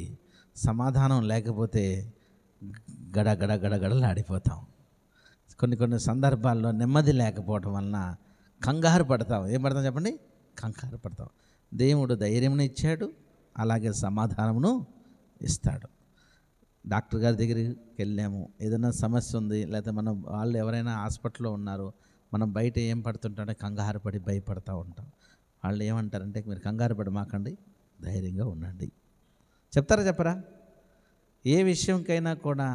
సమాధానం లేకపోతే గడగడలాడిపోతాం. కొన్ని సందర్భాల్లో నెమ్మది లేకపోవటం వలన కంగారు పడతాం. ఏం పడతాం చెప్పండి? కంగారు పడతాం. దేవుడు ధైర్యం ఇచ్చాడు, అలాగే సమాధానమును ఇస్తాడు. డాక్టర్ గారి దగ్గరికి వెళ్ళాము, ఏదైనా సమస్య ఉంది, లేకపోతే మనం వాళ్ళు ఎవరైనా హాస్పిటల్లో ఉన్నారు, మనం బయట ఏం పడుతుంటాడో కంగారు పడి భయపడతా ఉంటాం. వాళ్ళు ఏమంటారంటే, మీరు కంగారు పడి మాకండి, ధైర్యంగా ఉండండి. చెప్తారా చెప్పరా? ఏ విషయంకైనా కూడా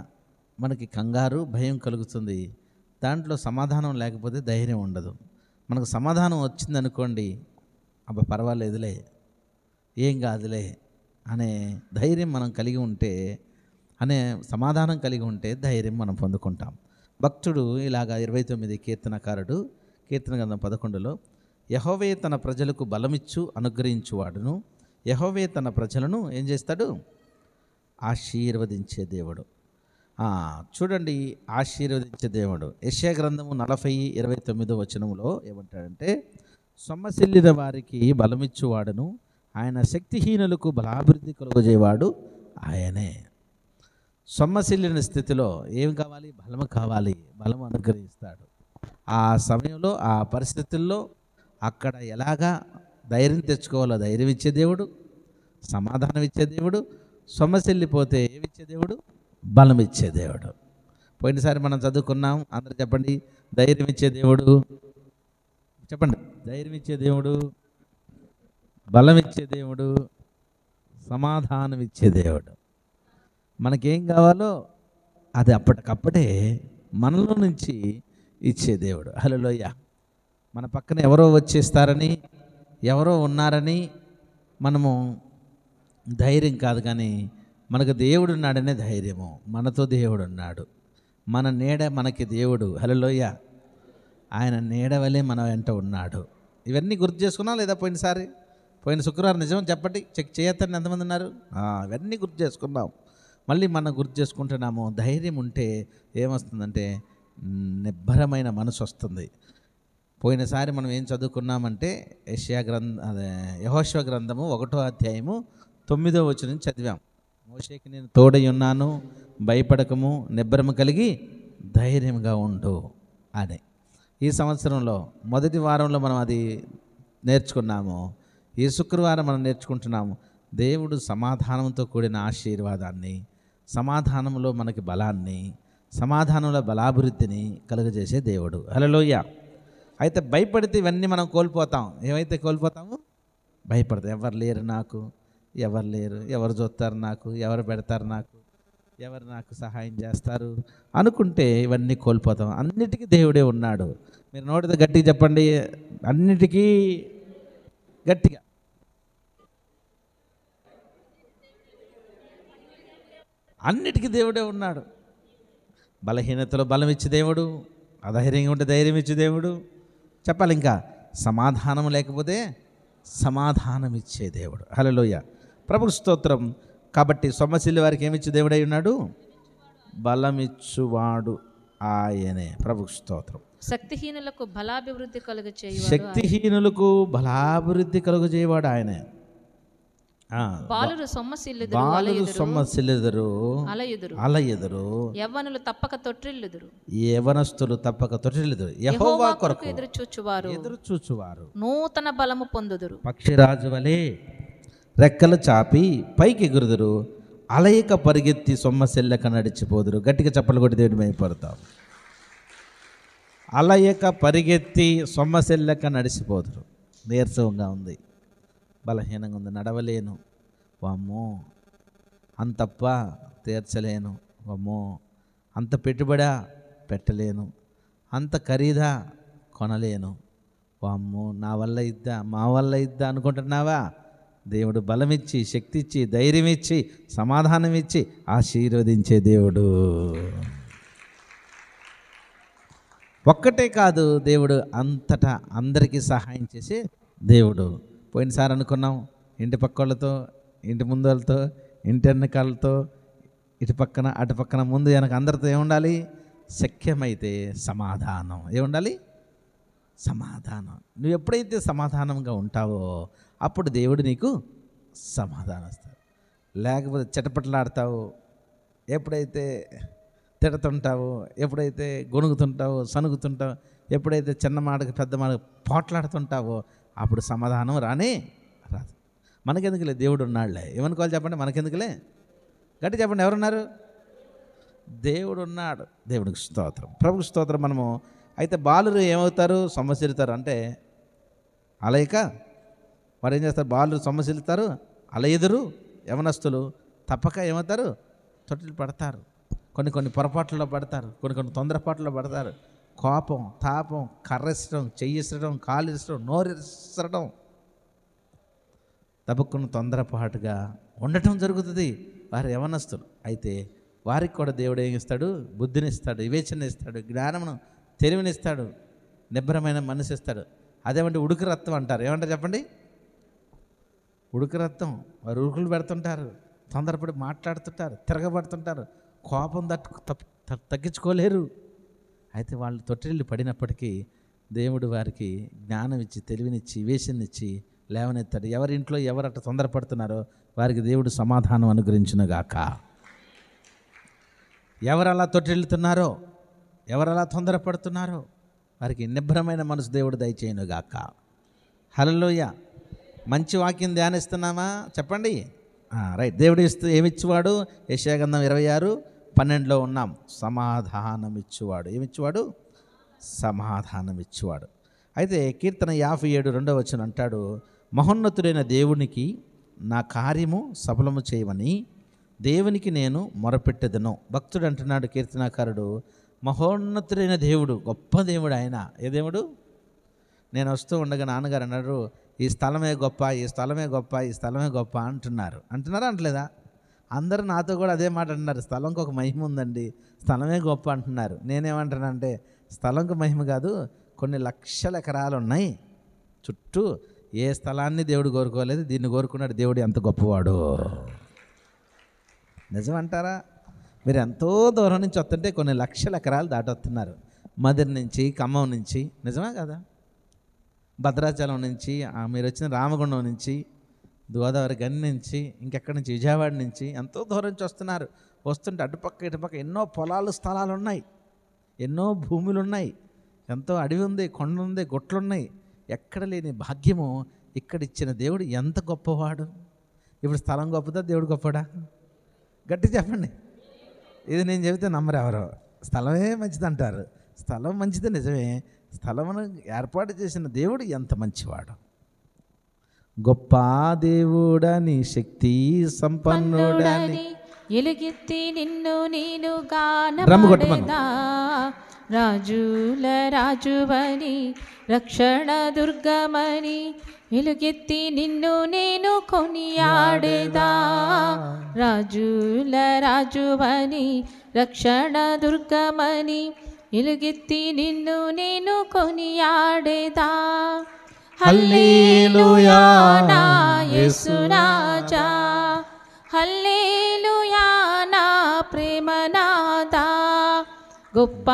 మనకి కంగారు భయం కలుగుతుంది. దాంట్లో సమాధానం లేకపోతే ధైర్యం ఉండదు. మనకు సమాధానం వచ్చిందనుకోండి, అబ్బా పర్వాలేదులే, ఏం కాదులే అనే ధైర్యం మనం కలిగి ఉంటే, అనే సమాధానం కలిగి ఉంటే ధైర్యం మనం పొందుకుంటాం. భక్తుడు ఇలాగా 29 కీర్తనకారుడు కీర్తన గ్రంథం 11లో, యెహోవే తన ప్రజలకు బలమిచ్చు అనుగ్రహించువాడును, యెహోవే తన ప్రజలను ఏం చేస్తాడు? ఆశీర్వదించే దేవుడు. చూడండి, ఆశీర్వదించే దేవుడు. యెషయా గ్రంథము 40:29 వచనంలో ఏమంటాడంటే, సొమ్మసిల్లిన వారికి బలమిచ్చువాడును, ఆయన శక్తిహీనులకు బలాభివృద్ధి కలుగజేవాడు ఆయనే. సొమ్మసిల్లిన స్థితిలో ఏం కావాలి? బలము కావాలి. బలము అనుగ్రహిస్తాడు. ఆ సమయంలో, ఆ పరిస్థితుల్లో అక్కడ ఎలాగా ధైర్యం తెచ్చుకోవాలో ధైర్యం ఇచ్చే దేవుడు, సమాధానం ఇచ్చే దేవుడు. సొమ్మసిల్లిపోతే ఏమిచ్చే దేవుడు? బలం ఇచ్చే దేవుడు. పోయినసారి మనం చదువుకున్నాం, అందరూ చెప్పండి. ధైర్యం ఇచ్చే దేవుడు, చెప్పండి. ధైర్యం ఇచ్చే దేవుడు, బలం ఇచ్చే దేవుడు, సమాధానం ఇచ్చే దేవుడు. మనకేం కావాలో అది అప్పటికప్పుడే మనలో నుంచి ఇచ్చే దేవుడు. హల్లెలూయా. మన పక్కన ఎవరో వచ్చేస్తారని, ఎవరో ఉన్నారని మనము ధైర్యం కాదు, కానీ మనకు దేవుడు ఉన్నాడనే ధైర్యము. మనతో దేవుడు ఉన్నాడు, మన నీడ మనకి దేవుడు. హల్లెలూయా. ఆయన నీడ వలె మన వెంట ఉన్నాడు. ఇవన్నీ గుర్తు చేసుకున్నాం లేదా? పోయిన శుక్రవారం నిజం చెప్పండి, చెక్ చేయొద్దని ఎంతమంది ఉన్నారు? ఇవన్నీ గుర్తు చేసుకున్నాం. మళ్ళీ మనం గుర్తు చేసుకుంటున్నాము. ధైర్యం ఉంటే ఏమొస్తుందంటే నిబ్బరమైన మనసు వస్తుంది. పోయినసారి మనం ఏం చదువుకున్నామంటే యెహోషువ గ్రంథము 1వ అధ్యాయము 9వ వచనం చదివాం. మోషేకి నేను తోడై ఉన్నాను, భయపడకము, నిబ్బరము కలిగి ధైర్యంగా ఉండు అని. ఈ సంవత్సరంలో మొదటి వారంలో మనం అది నేర్చుకున్నాము. ఈ శుక్రవారం మనం నేర్చుకుంటున్నాము. దేవుడు సమాధానంతో కూడిన ఆశీర్వాదాన్ని, సమాధానంలో మనకి బలాన్ని, సమాధానంలో బలాభివృద్ధిని కలుగజేసే దేవుడు. హల్లెలూయా. అయితే భయపడితే ఇవన్నీ మనం కోల్పోతాం. ఏమైతే కోల్పోతాము? భయపడతాం. ఎవరు లేరు నాకు, ఎవరు లేరు, ఎవరు చూస్తారు నాకు, ఎవరు పెడతారు నాకు, ఎవరు నాకు సహాయం చేస్తారు అనుకుంటే ఇవన్నీ కోల్పోతాం. అన్నిటికీ దేవుడే ఉన్నాడు. మీరు నోటితో గట్టిగా చెప్పండి, అన్నిటికీ గట్టిగా. అన్నిటికీ దేవుడే ఉన్నాడు. బలహీనతలో బలం ఇచ్చే దేవుడు, అధైర్యంగా ఉంటే ధైర్యం ఇచ్చే దేవుడు. చెప్పాలి ఇంకా, సమాధానం లేకపోతే సమాధానం ఇచ్చే దేవుడు. హల్లెలూయా, ప్రభుకు స్తోత్రం. కాబట్టి సొమ్మసిల్లి వారికి ఏమిచ్చి దేవుడై ఉన్నాడు? బలమిచ్చువాడు ఆయనే. ప్రభుకు స్తోత్రం. శక్తిహీనులకు బలాభివృద్ధి కలుగచేయువాడు. శక్తిహీనులకు బలాభివృద్ధి కలుగజేయవాడు ఆయనే. బాలురు సొమ్మసిల్లుదురు, బాలురు సొమ్మసిల్లుదురు, అలయుదురు, యవ్వనులు తప్పక తొట్టిల్లుదురు, యవనస్తులు తప్పక తొట్టిల్లుదురు. యెహోవా కొరకు ఎదురుచూచువారు నూతన బలము పొందుదురు. పక్షిరాజు వలె రెక్కలు చాపి పైకి ఎగురుదురు, అలయక పరిగెత్తి సొమ్మసిల్లక నడిచిపోదురు. గట్టిగా చప్పలు కొట్టి దేవుడి మైపడతాం. అలయక పరిగెత్తి సొమ్మసిల్లక నడిచిపోదురు. నీరసంగా ఉంది, బలహీనంగా ఉంది, నడవలేను, వామ్మో అంతప్ప తీర్చలేను, వామ్మో అంత పెట్టుబడా పెట్టలేను, అంత ఖరీదా కొనలేను, వామ్మో నా వల్ల ఇద్దా, మా వల్ల ఇద్దా అనుకుంటున్నావా? దేవుడు బలమిచ్చి, శక్తి ఇచ్చి, ధైర్యం ఇచ్చి, సమాధానం ఇచ్చి ఆశీర్వదించే దేవుడు. ఒక్కటే కాదు, దేవుడు అంతటా అందరికీ సహాయం చేసే దేవుడు. పోయినసారి అనుకున్నాం, ఇంటి పక్క వాళ్ళతో, ఇంటి ముందు వాళ్ళతో, ఇంటి వెనకాలతో, ఇటు పక్కన అటు పక్కన ముందు వెనక అందరితో ఏముండాలి? శక్యమైతే సమాధానం. ఏముండాలి? సమాధానం. నువ్వు ఎప్పుడైతే సమాధానంగా ఉంటావో అప్పుడు దేవుడు నీకు సమాధానం ఇస్తాడు. లేకపోతే చిటపట్లాడతావు, ఎప్పుడైతే తిడుతుంటావో, ఎప్పుడైతే గొణుగుతుంటావో, సనుగుతుంటావో, ఎప్పుడైతే చిన్న మాటకి పెద్ద మాటకి పోట్లాడుతుంటావో అప్పుడు సమాధానం రానే రాదు. మనకెందుకులే, దేవుడు ఉన్నాడులే. ఏమనుకోవాలి చెప్పండి? మనకెందుకులే? గట్టి చెప్పండి, ఎవరున్నారు? దేవుడు ఉన్నాడు. దేవుడికి స్తోత్రం, ప్రభుకి స్తోత్రం. మనము అయితే బాలురు ఏమవుతారు? సొమ్మసిల్లుతారు. అంటే అలయక వారు ఏం చేస్తారు? బాలురు సొమ్మసిల్లుతారు, అలయెదురు, యవనస్తులు తప్పక ఏమవుతారు? తొట్టిలు పడతారు. కొన్ని పొరపాట్లలో పడతారు, కొన్ని తొందరపాట్లలో పడతారు. కోపం, తాపం, కర్రెసడం, చెయ్యిసడం, కాలిసడం, నోరెసడం, తప్పకుండా తొందరపాటుగా ఉండటం జరుగుతుంది వారు యవనస్తులు. అయితే వారికి కూడా దేవుడు ఏమి ఇస్తాడు? బుద్ధినిస్తాడు, వివేచన ఇస్తాడు, జ్ఞానమును, తెలివినిస్తాడు, నిబ్బరమైన మనసు ఇస్తాడు. అదేమంటే ఉడుకు రక్తం అంటారు. ఏమంటారు చెప్పండి? ఉడుకు రక్తం. వారు ఉరుకులు పెడుతుంటారు, తొందరపడి మాట్లాడుతుంటారు, తిరగబడుతుంటారు, కోపం తగ్గించుకోలేరు. అయితే వాళ్ళు తొట్టిల్లు పడినప్పటికీ దేవుడు వారికి జ్ఞానం ఇచ్చి, తెలివినిచ్చి, వివేచననిచ్చి లేవనెత్తాడు. ఎవరింట్లో ఎవరట తొందరపడుతున్నారో వారికి దేవుడు సమాధానం అనుగ్రహించునుగాక. ఎవరలా తొట్టిల్లుతున్నారో, ఎవరలా తొందరపడుతున్నారో వారికి నిబ్బరమైన మనసు దేవుడు దయచేయునుగాక. హల్లెలూయా. మంచి వాక్యం ధ్యానిస్తున్నామా? చెప్పండి. రైట్. దేవుడు ఏమిచ్చువాడు? యెషయా గ్రంథం 26:12 ఉన్నాం. సమాధానం ఇచ్చువాడు. ఏమిచ్చువాడు? సమాధానం ఇచ్చువాడు. అయితే కీర్తన 57:2 అంటాడు, మహోన్నతుడైన దేవునికి నా కార్యము సఫలము చేయమని దేవునికి నేను మొరపెట్టెదను. భక్తుడు అంటున్నాడు, కీర్తనాకారుడు, మహోన్నతుడైన దేవుడు, గొప్ప దేవుడు ఆయన. ఏ దేవుడు? నేను వస్తూ ఉండగా నాన్నగారు అన్నారు, ఈ స్థలమే గొప్ప, ఈ స్థలమే గొప్ప, ఈ స్థలమే గొప్ప అంటున్నారా? అంటలేదా? అందరూ నాతో కూడా అదే మాట అంటున్నారు. స్థలంకి ఒక మహిమ ఉందండి, స్థలమే గొప్ప అంటున్నారు. నేనేమంటున్నానంటే, స్థలంకి మహిమ కాదు, కొన్ని లక్షల ఎకరాలు ఉన్నాయి చుట్టూ. ఏ స్థలాన్ని దేవుడు కోరుకోలేదు, దీన్ని కోరుకున్నాడు. దేవుడు ఎంత గొప్పవాడు. నిజమంటారా? మీరు ఎంతో దూరం నుంచి వస్తుంటే కొన్ని లక్షల ఎకరాలు దాటొస్తున్నారు. మదిరి నుంచి, ఖమ్మం నుంచి. నిజమే కదా? భద్రాచలం నుంచి, మీరు వచ్చిన రామగుండం నుంచి, గోదావరి గని నుంచి, ఇంకెక్కడి నుంచి, విజయవాడ నుంచి ఎంతో దూరం నుంచి వస్తున్నారు. వస్తుంటే అటుపక్క ఇటుపక్క ఎన్నో పొలాలు, స్థలాలు ఉన్నాయి, ఎన్నో భూములు ఉన్నాయి, ఎంతో అడవి ఉంది, కొండ ఉంది, గుట్లున్నాయి. ఎక్కడ లేని భాగ్యము ఇక్కడ ఇచ్చిన దేవుడు ఎంత గొప్పవాడు. ఇప్పుడు స్థలం గొప్పదా, దేవుడు గొప్పడా? గట్టి చెప్పండి. ఇది నేను చెబితే నమ్మరు ఎవరో. స్థలమే మంచిది అంటారు. స్థలం మంచిది నిజమే. స్థలమును ఏర్పాటు చేసిన దేవుడు ఎంత మంచివాడు. గొప్ప దేవుడని, శక్తి సంపన్నుడని, ఎలుగెత్తి నిన్ను నేను గానపడేదా, రాజుల రాజువని, రక్షణ దుర్గమని, ఎలుగెత్తి నిన్ను నేను కొనియాడేదా, రాజుల రాజువని, రక్షణ దుర్గమని, ఎలుగెత్తి నిన్ను నేను కొనియాడేదా. హల్లెలూయా నా యేసురాజా, హల్లెలూయా నా ప్రేమనాథా. గొప్ప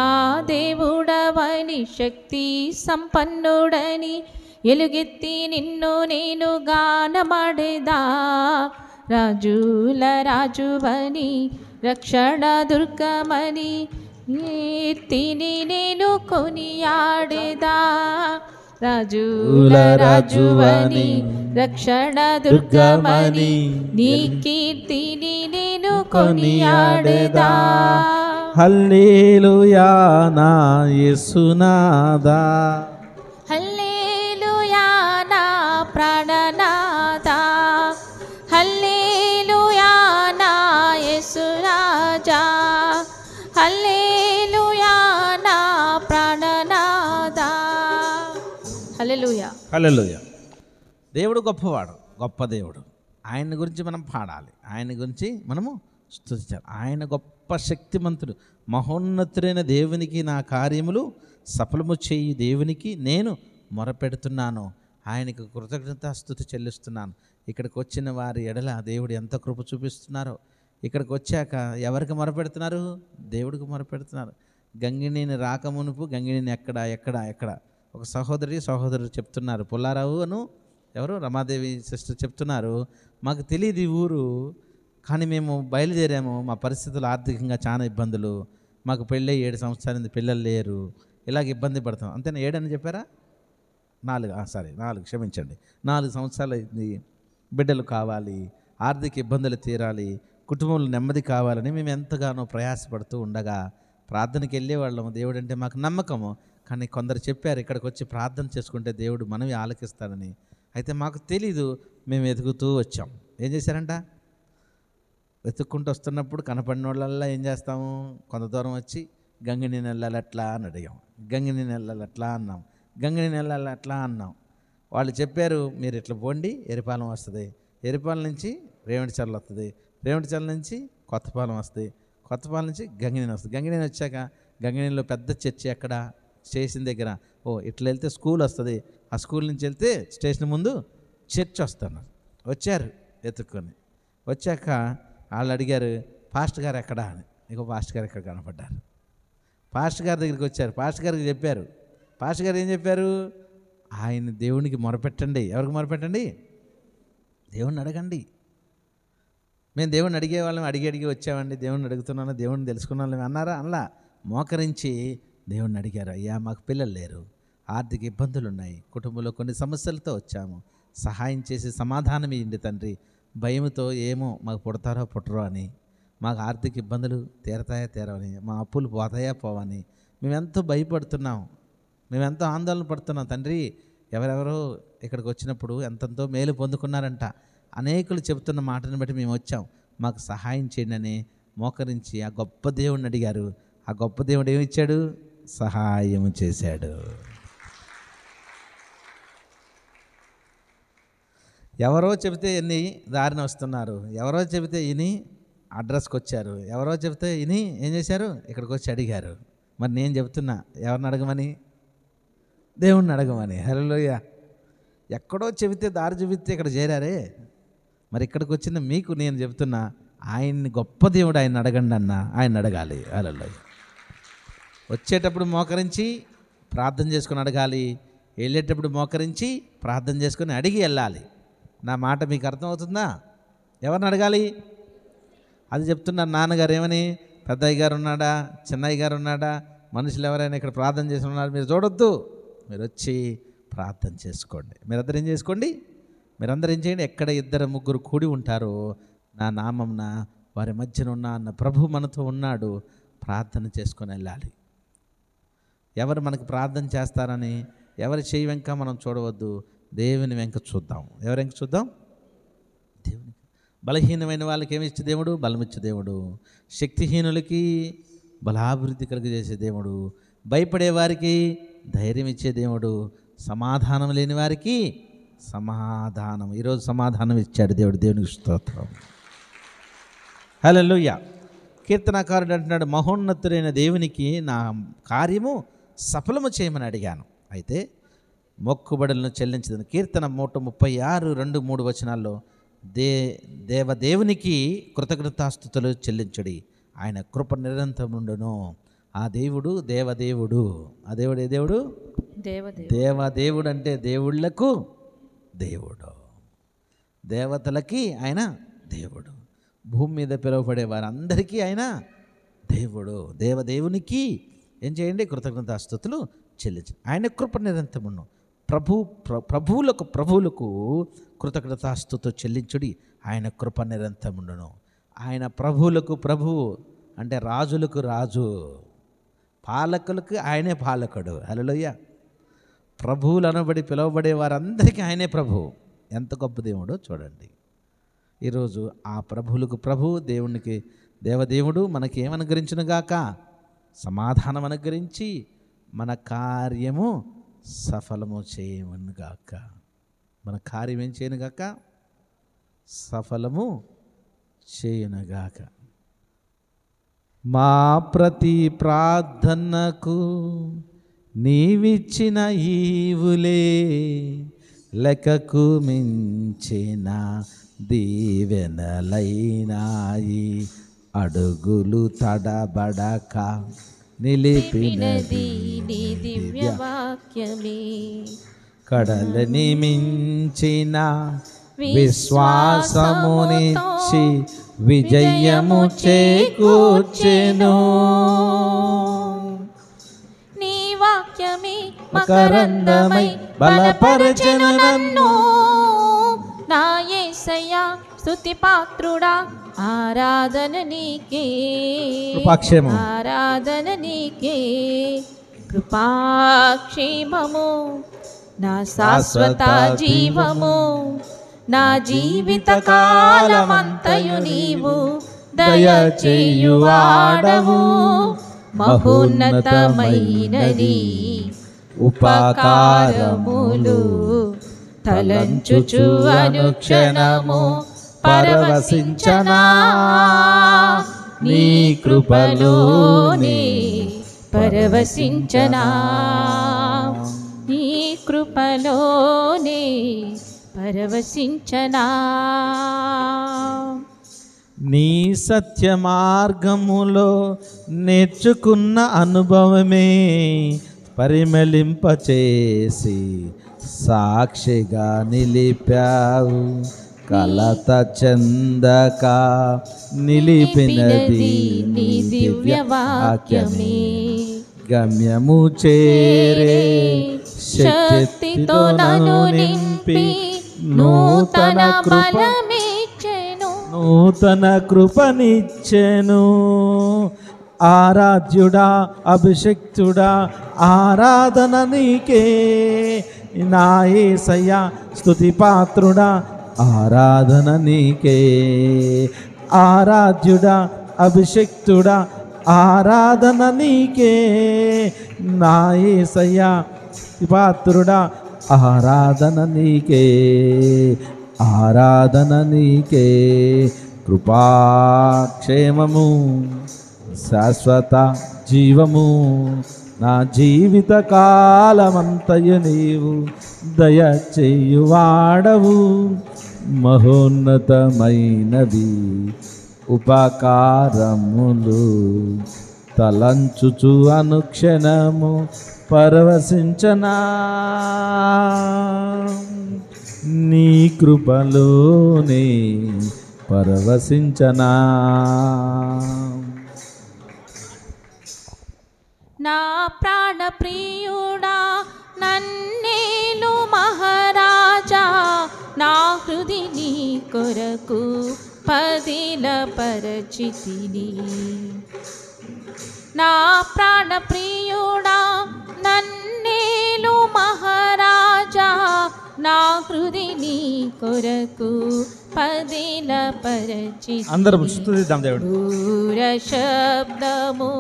దేవుడవని శక్తి సంపన్నుడని ఎలుగెత్తి నిన్ను నేను గానమాడేదా. రాజుల రాజువని రక్షణ దుర్గమని ఎత్తిని నేను కొనియాడేదా. రాజుల రాజువని రక్షణ దుర్గమని నీ కీర్తిని నేను కొనియాడేదా. హల్లెలూయా నా యేసునాథా, హల్లెలూయా నా ప్రాణనాథా, హల్లెలూయా నా యేసురాజా, హల్లెలూయా నా ప్రాణనాథా. హల్లెలూయా. హల్లెలూయా. దేవుడు గొప్పవాడు, గొప్ప దేవుడు. ఆయన గురించి మనం పాడాలి, ఆయన గురించి మనము స్తుతించాలి. ఆయన గొప్ప శక్తిమంతుడు, మహోన్నతుడైన దేవునికి నా కార్యములు సఫలము చేయి దేవునికి నేను మొరపెడుతున్నాను, ఆయనకు కృతజ్ఞతాస్తుతి చెల్లిస్తున్నాను. ఇక్కడికి వచ్చిన వారి ఎడల దేవుడు ఎంత కృప చూపిస్తున్నారో. ఇక్కడికి వచ్చాక ఎవరికి మొరపెడుతున్నారు? దేవుడికి మొరపెడుతున్నారు. గంగిణిని రాకమునుపు గంగిణిని ఎక్కడ ఒక సహోదరుడు చెప్తున్నారు, పుల్లారావు అను ఎవరు రమాదేవి సిస్టర్ చెప్తున్నారు, మాకు తెలియదు ఈ ఊరు, కానీ మేము బయలుదేరాము, మా పరిస్థితులు ఆర్థికంగా చాలా ఇబ్బందులు, మాకు పెళ్ళి 7 సంవత్సరాలు పిల్లలు లేరు, ఇలాగ ఇబ్బంది పడతాం. అంతేనా? 7 అని చెప్పారా? 4 క్షమించండి, 4 సంవత్సరాలు అయింది, బిడ్డలు కావాలి, ఆర్థిక ఇబ్బందులు తీరాలి, కుటుంబంలో నెమ్మది కావాలని మేము ఎంతగానో ప్రయాసపడుతూ ఉండగా ప్రార్థనకి వెళ్ళేవాళ్ళము. దేవుడు అంటే మాకు నమ్మకము, కానీ కొందరు చెప్పారు ఇక్కడికి వచ్చి ప్రార్థన చేసుకుంటే దేవుడు మనవి ఆలకిస్తాడని. అయితే మాకు తెలీదు, మేము వెతుకుతూ వచ్చాం. ఏం చేశారంట? వెతుక్కుంటూ వస్తున్నప్పుడు కనపడిన వాళ్ళల్లా ఏం చేస్తాము, కొంత దూరం వచ్చి గంగిని నెల్లలట్లా అని అడిగాం, గంగిని నెల్లలట్లా అన్నాం, గంగిని నెల్లలట్లా అన్నాం. వాళ్ళు చెప్పారు, మీరు ఇట్లా పోండి, ఎరిపాలెం వస్తుంది, ఎరిపాలెం నుంచి రేవణిచర్ల వస్తుంది, రేవణిచర్ల నుంచి కొత్తపాలెం వస్తుంది, కొత్తపాలెం నుంచి గంగిని వస్తుంది. గంగిని వచ్చాక గంగినిలో పెద్ద చర్చి ఎక్కడ? స్టేషన్ దగ్గర. ఓ ఇట్లా వెళ్తే స్కూల్ వస్తుంది, ఆ స్కూల్ నుంచి వెళ్తే స్టేషన్ ముందు చర్చ్ వస్తున్నారు. వచ్చారు ఎత్తుక్కొని. వచ్చాక వాళ్ళు అడిగారు, పాస్టర్ గారు ఎక్కడా అని. ఇక పాస్టర్ గారు ఎక్కడ కనపడ్డారు. పాస్టర్ గారి దగ్గరికి వచ్చారు, పాస్టర్ గారికి చెప్పారు. పాస్టర్ గారు ఏం చెప్పారు? ఆయన దేవునికి మొరపెట్టండి. ఎవరికి మొరపెట్టండి? దేవుణ్ణి అడగండి. మేము దేవుణ్ణి అడిగేవాళ్ళం, అడిగి వచ్చామండి, దేవుణ్ణి అడుగుతున్నాను, దేవుణ్ణి తెలుసుకున్నాను అన్నారా? అలా మోకరించి దేవుణ్ణి అడిగారు, అయ్యా మాకు పిల్లలు లేరు, ఆర్థిక ఇబ్బందులు ఉన్నాయి, కుటుంబంలో కొన్ని సమస్యలతో వచ్చాము, సహాయం చేసి సమాధానం ఇవ్వండి తండ్రి, భయంతో ఏమో మాకు పుడతారో పుట్టరో అని, మాకు ఆర్థిక ఇబ్బందులు తీరతాయా తీరవని, మా అప్పులు పోతాయా పోవని మేమెంతో భయపడుతున్నాం, మేమెంతో ఆందోళన పడుతున్నాం తండ్రి. ఎవరెవరో ఇక్కడికి వచ్చినప్పుడు ఎంతెంతో మేలు పొందుకున్నారంట, అనేకులు చెబుతున్న మాటను బట్టి మేము వచ్చాం, మాకు సహాయం చేయండి అని మోకరించి ఆ గొప్ప దేవుడిని అడిగారు. ఆ గొప్ప దేవుడు ఏమిచ్చాడు? సహాయం చేశాడు. ఎవరో చెబితే ఎన్ని దారిన వస్తున్నారు, ఎవరో చెబితే ఇని అడ్రస్కి వచ్చారు, ఎవరో చెబితే ఇని ఏం చేశారు? ఇక్కడికి వచ్చి అడిగారు. మరి నేను చెబుతున్నా, ఎవరిని అడగమని? దేవుణ్ణి అడగమని. హల్లెలూయా. ఎక్కడో చెబితే దారి చూపిస్తే ఇక్కడ చేరారే, మరి ఇక్కడికి వచ్చిన మీకు నేను చెబుతున్నా, ఆయన్ని గొప్ప దేవుడు, ఆయన అడగండి అన్న, ఆయన అడగాలి. హల్లెలూయా. వచ్చేటప్పుడు మోకరించి ప్రార్థన చేసుకొని అడగాలి, వెళ్ళేటప్పుడు మోకరించి ప్రార్థన చేసుకొని అడిగి వెళ్ళాలి. నా మాట మీకు అర్థమవుతుందా? ఎవరిని అడగాలి? అది చెప్తున్నారు. నాన్నగారు ఏమని, పెద్దయ్య గారు ఉన్నాడా, చిన్నయ్య గారు ఉన్నాడా, మనుషులు ఎవరైనా ఇక్కడ ప్రార్థన చేసి ఉన్నారు మీరు చూడొద్దు, మీరు వచ్చి ప్రార్థన చేసుకోండి. మీరందరూ ఏం చేసుకోండి? మీరందరూ ఏం చేయండి? ఎక్కడ 2-3 కూడి ఉంటారో నా నామంన వారి మధ్యన ఉన్న అన్న ప్రభు మనతో ఉన్నాడు, ప్రార్థన చేసుకొని వెళ్ళాలి. ఎవరు మనకు ప్రార్థన చేస్తారని ఎవరి చేయి వెంక మనం చూడవద్దు, దేవుని వెంక చూద్దాం. ఎవరి వెంక చూద్దాం? దేవుని. బలహీనమైన వాళ్ళకి ఏమిచ్చే దేవుడు? బలమిచ్చే దేవుడు. శక్తిహీనులకి బలాభివృద్ధి కలుగజేసే దేవుడు. భయపడే వారికి ధైర్యం ఇచ్చే దేవుడు. సమాధానం లేని వారికి సమాధానం. ఈరోజు సమాధానం ఇచ్చాడు దేవుడు. దేవునికి స్తోత్రం. హల్లెలూయా. కీర్తనాకారుడు అంటున్నాడు, మహోన్నతుడైన దేవునికి నా కార్యము సఫలము చేయమని అడిగాను. అయితే మొక్కుబడులను చెల్లించదని. కీర్తన 136 2, 3 వచనాల్లో దేవదేవునికి కృతజ్ఞతాస్తుతులు చెల్లించుడి, ఆయన కృప నిరంతరముండును. ఆ దేవుడు దేవదేవుడు. ఆ దేవుడు ఏ దేవుడు? దేవదేవుడు. అంటే దేవుళ్లకు దేవుడు, దేవతలకి ఆయన దేవుడు, భూమి మీద పిలువబడే వారందరికీ ఆయన దేవుడు. దేవదేవునికి ఏం చేయండి? కృతజ్ఞతాస్తుతులు చెల్లించు. ఆయన కృప నిరంతరముండును. ప్రభువులకు కృతజ్ఞతాస్తుతులు చెల్లించుడి, ఆయన కృప నిరంతరముండును. ఆయన ప్రభువులకు ప్రభువు అంటే రాజులకు రాజు, పాలకులకు ఆయనే పాలకుడు. హల్లెలూయా. ప్రభువులు అనబడి పిలువబడే వారందరికీ ఆయనే ప్రభువు. ఎంత గొప్ప దేవుడో చూడండి. ఈరోజు ఆ ప్రభువులకు ప్రభు దేవునికి దేవదేవుడు మనకి ఏమనుగ్రహించును గాక? సమాధానం అనుగ్రహించి మన కార్యము సఫలము చేయమను గాక. మన కార్యం ఏం చేయను గాక? సఫలము చేయనుగాక. మా ప్రతి ప్రార్థనకు నీవిచ్చిన ఈవులే లెక్కకు మించిన దీవెనలైనాయి. అడుగులు తడబడక నిలిపినది నీ దివ్య వాక్యమే. కడలని మించిన విశ్వాసమునిచ్చి విజయము చేకూర్చెను. నీ వాక్యమే మకరందమై బలపరచెను నన్ను. నా యేసయ్యా స్తుతి పాత్రుడా, ఆరాధన నీకే, ఆరాధన నీకే. కృపాక్షేమము నా శాశ్వత జీవము, నా జీవిత కాలమంతయు నీవు దయచేయువాడవు. మహోన్నతమైనది ఉపకారములు తలంచుచు అనుక్షణము పరవశించనా. నీ కృపలోనే పరవశించనా, నీ కృపలోనే పరవశించనా. నీ సత్య మార్గములో నేర్చుకున్న అనుభవమే పరిమళింపచేసి సాక్షిగా నిలిపావు. కలత చెందక నిలిపినది నీ దివ్య వాక్యమే. గమ్యము చేరే శక్తితో నన్ను నింపి నూతన బలమిచ్చెను, నూతన కృపనిచ్చెను. ఆరాధ్యుడా, అభిషిక్తుడా, ఆరాధన నీకే. నా యేసయ్యా స్తుతి పాత్రుడా, ఆరాధన నీకే. ఆరాధ్యుడా, అభిషిక్తుడా, ఆరాధన నీకే. నా యేసయ్యా స్తుతి పాత్రుడా, ఆరాధన నీకే, ఆరాధన నీకే. కృపాక్షేమము శాశ్వత జీవము, నా జీవిత కాలమంతయు నీవు దయచేయువాడవు. మహోన్నతమైనది ఉపకారములు తలంచుచు అనుక్షణము పరవశించనా. నీ కృపలోనే పరవశించనా. నా ప్రాణ ప్రియుడా, నన్నేలు మహారాజా, నా హృది నీ కొరకు పదిల పరచితిని. నా ప్రాణ ప్రియుడా, నన్నేలు మహారాజా, నా హృది నీ కొరకు పదిల పరచితిని. అందరూ స్తుతిద్దాం దేవుడు. దూర శబ్దము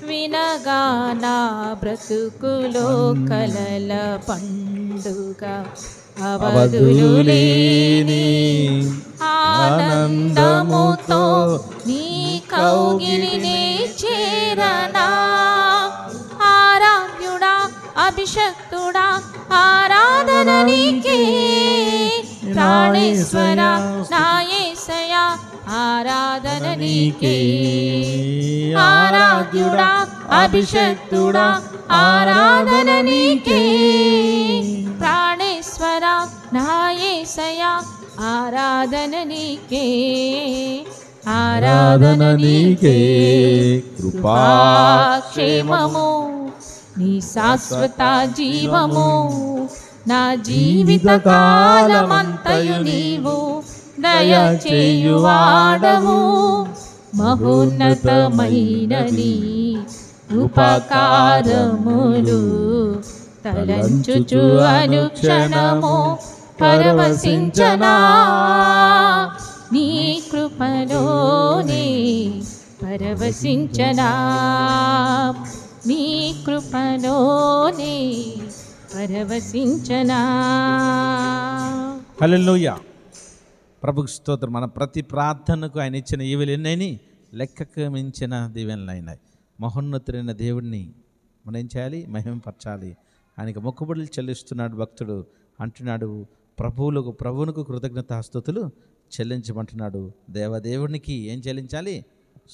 వినగా నా బ్రతుకులో కలల పండుగ అవధులు లేని ఆనందముతో నీ కౌగిలినే చేరనా. ఆరాధ్యుడా, అభిషక్తుడా ఆరాధన నీకే, ప్రాణేశ్వర నా యేసయ్యా ఆరాధన నీకే. ఆరాధ్యుడా అభిషక్తుడా ఆరాధన నీకే, ప్రాణేశ్వర నా యేసయ్యా ఆరాధన నీకే. ఆరాధన నీకే. కృపాక్షేమము నీ శాశ్వత జీవము, నా జీవిత కాలమంతయు నీవు దయచేయువాడవు. మహోన్నతమైన నీ ఉపకారములు తలంచుచు అనుక్షణము పరవశించనా, నీ కృపలోనే పరవశించనా, నీ కృపలోనే పరవశించనా. హల్లెలూయా. ప్రభుకు స్తోత్రం. మన ప్రతి ప్రార్థనకు ఆయన ఇచ్చిన ఈవులు ఎన్నైనా లెక్కకు మించిన దీవెనలు అయినాయి. మహోన్నతుడైన దేవుడిని మనం ఏం చేయాలి? మహిమపరచాలి. ఆయనకు మొక్కుబడులు చెల్లిస్తున్నాడు భక్తుడు. అంటున్నాడు, ప్రభువునకు కృతజ్ఞతాస్తుతులు చెల్లించమంటున్నాడు. దేవదేవునికి ఏం చెల్లించాలి?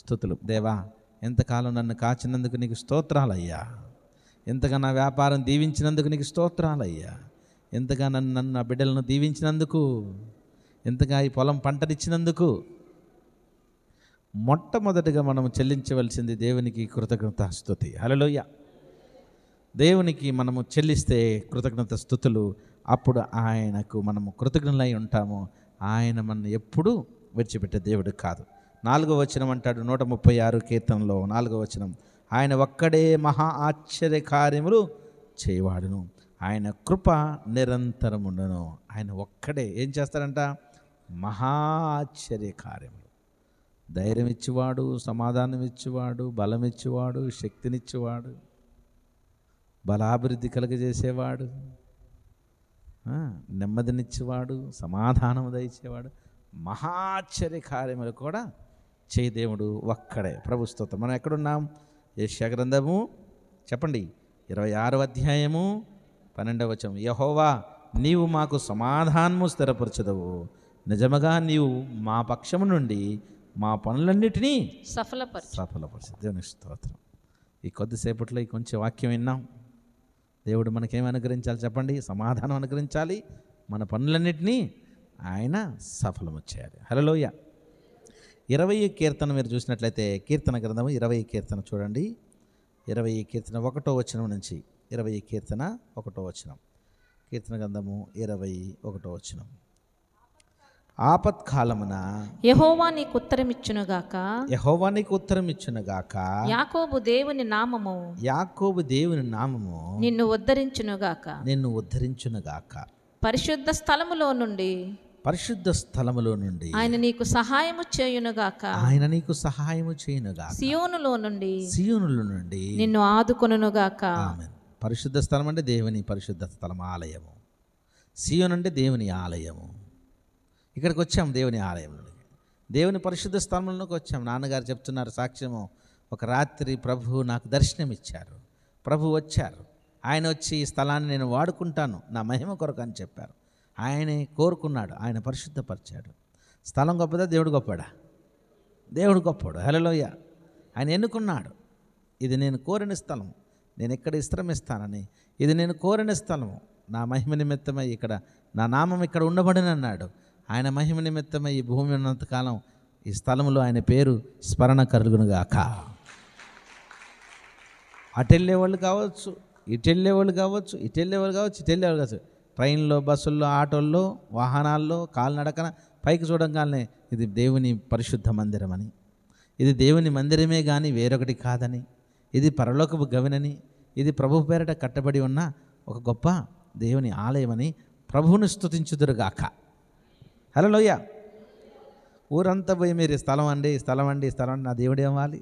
స్తుతులు. దేవా, ఎంతకాలం నన్ను కాచినందుకు నీకు స్తోత్రాలయ్యా. ఎంతగా నా వ్యాపారం దీవించినందుకు నీకు స్తోత్రాలయ్యా. ఎంతగా నన్ను నా బిడ్డలను దీవించినందుకు, ఎంతగా ఈ పొలం పంటనిచ్చినందుకు. మొట్టమొదటిగా మనం చెల్లించవలసింది దేవునికి కృతజ్ఞతాస్తుతి. హల్లెలూయా. దేవునికి మనము చెల్లిస్తే కృతజ్ఞత స్తుతులు, అప్పుడు ఆయనకు మనము కృతజ్ఞులై ఉంటాము. ఆయన మన ఎప్పుడూ విడిచిపెట్టే దేవుడు కాదు. 4వ వచనం అంటాడు 136 కీర్తనలో 4వ వచనం, ఆయన ఒక్కడే మహా ఆశ్చర్య కార్యములు చేయవాడును, ఆయన కృప నిరంతరముండును. ఆయన ఒక్కడే ఏం చేస్తాడంట? మహా ఆశ్చర్య కార్యములు. ధైర్యం ఇచ్చేవాడు, సమాధానం ఇచ్చేవాడు, బలం ఇచ్చేవాడు, శక్తినిచ్చేవాడు, బలాభివృద్ధి కలుగజేసేవాడు, నెమ్మదినిచ్చేవాడు, సమాధానం దయచేవాడు, మహాశ్చర్య కార్యములు కూడా చేయి దేవుడు ఒక్కడే. ప్రభు స్తోత్రం. మనం ఎక్కడున్నాం? యెషయా గ్రంథము చెప్పండి 26వ అధ్యాయము 12వ వచనం, యెహోవా నీవు మాకు సమాధానము స్థిరపరచదవు, నిజముగా నీవు మా పక్షము నుండి మా పనులన్నిటినీ సఫలపరచు. దేవుని స్తోత్రం. ఈ కొద్దిసేపట్లో ఈ కొంచెం వాక్యం విన్నాం. దేవుడు మనకేం అనుగ్రహించాలి చెప్పండి? సమాధానం అనుగ్రహించాలి, మన పనులన్నిటినీ ఆయన సఫలము చేయాలి. హల్లెలూయా. 20వ కీర్తన మీరు చూసినట్లయితే, కీర్తన గ్రంథము 20వ కీర్తన చూడండి. 20వ కీర్తన 1వ వచనం నుంచి 20వ కీర్తన 1వ వచనం. కీర్తన గ్రంథము 21వ వచనం. ఆపత్కాలమున యెహోవా నీకు ఉత్తరమిచ్చునుగాక, యెహోవా నీకు ఉత్తరమిచ్చునుగాక, యాకోబు దేవుని నామము, యాకోబు దేవుని నామము నిన్ను ఉద్ధరించునుగాక, నిన్ను ఉద్ధరించునుగాక, పరిశుద్ధ స్థలములో నుండి, పరిశుద్ధ స్థలములో నుండి ఆయన నీకు సహాయము చేయునుగాక, ఆయన నీకు సహాయము చేయునుగాక, సియోనులో నుండి, సియోనులో నుండి నిన్ను ఆదుకొనుగాక. ఆమేన్. పరిశుద్ధ స్థలం అంటే దేవుని పరిశుద్ధ స్థలం, ఆలయము. సియోను అంటే దేవుని ఆలయము. ఇక్కడికి వచ్చాం దేవుని ఆలయంలోకి, దేవుని పరిశుద్ధ స్థలంలోకి వచ్చాం. నాన్నగారు చెప్తున్నారు సాక్ష్యము, ఒక రాత్రి ప్రభు నాకు దర్శనం ఇచ్చారు, ప్రభు వచ్చారు, ఆయన వచ్చి ఈ స్థలాన్ని నేను వాడుకుంటాను నా మహిమ కొరకు అని చెప్పారు. ఆయనే కోరుకున్నాడు, ఆయన పరిశుద్ధపరిచాడు. స్థలం గొప్పదా? దేవుడు గొప్పడా? దేవుడు గొప్పడు. హల్లెలూయా. ఆయన ఎన్నుకున్నాడు, ఇది నేను కోరిన స్థలం, నేను ఇక్కడ విశ్రమిస్తానని, ఇది నేను కోరిన స్థలము, నా మహిమ నిమిత్తమై ఇక్కడ నా నామం ఇక్కడ ఉండబడినన్నాడు. ఆయన మహిమ నిమిత్తమై ఈ భూమి ఉన్నంతకాలం ఈ స్థలంలో ఆయన పేరు స్మరణ కలుగునుగాక. అటెళ్ళేవాళ్ళు కావచ్చు, ఇటెళ్ళేవాళ్ళు కావచ్చు, ఇటెళ్ళేవాళ్ళు కావచ్చు, ఇటెళ్ళేవాళ్ళు కావచ్చు, ట్రైన్లో, బస్సుల్లో, ఆటోల్లో, వాహనాల్లో, కాలినడకన పైకి చూడంగానే ఇది దేవుని పరిశుద్ధ మందిరం అని, ఇది దేవుని మందిరమే కానీ వేరొకటి కాదని, ఇది పరలోకపు గవినని, ఇది ప్రభు పేరట కట్టబడి ఉన్న ఒక గొప్ప దేవుని ఆలయమని ప్రభువుని స్తుతించుదురుగాక. హల్లెలూయా. ఊరంతా పోయి మీరు స్థలం అండి, స్థలం అండి, స్థలం అండి, నా దేవుడు ఏమవాలి?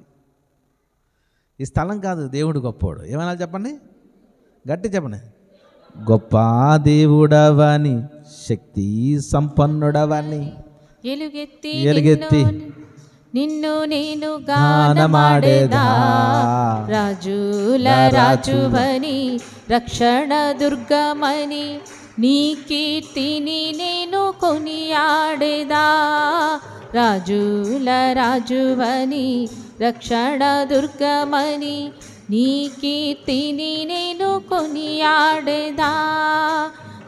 ఈ స్థలం కాదు, దేవుడు గొప్పోడు. ఏమన్నా చెప్పండి, గట్టి చెప్పండి. గొప్ప దేవుడవని, శక్తి సంపన్నుడవని, ఎలుగెత్తి నిన్ను నేను గానమాడేదా, రాజుల రాజువని రక్షణ దుర్గమని నీ కీర్తిని నేను కొనియాడేదా, రాజుల రాజువని రక్షణ దుర్గమని నీ కీర్తిని నేను కొనియాడేదా.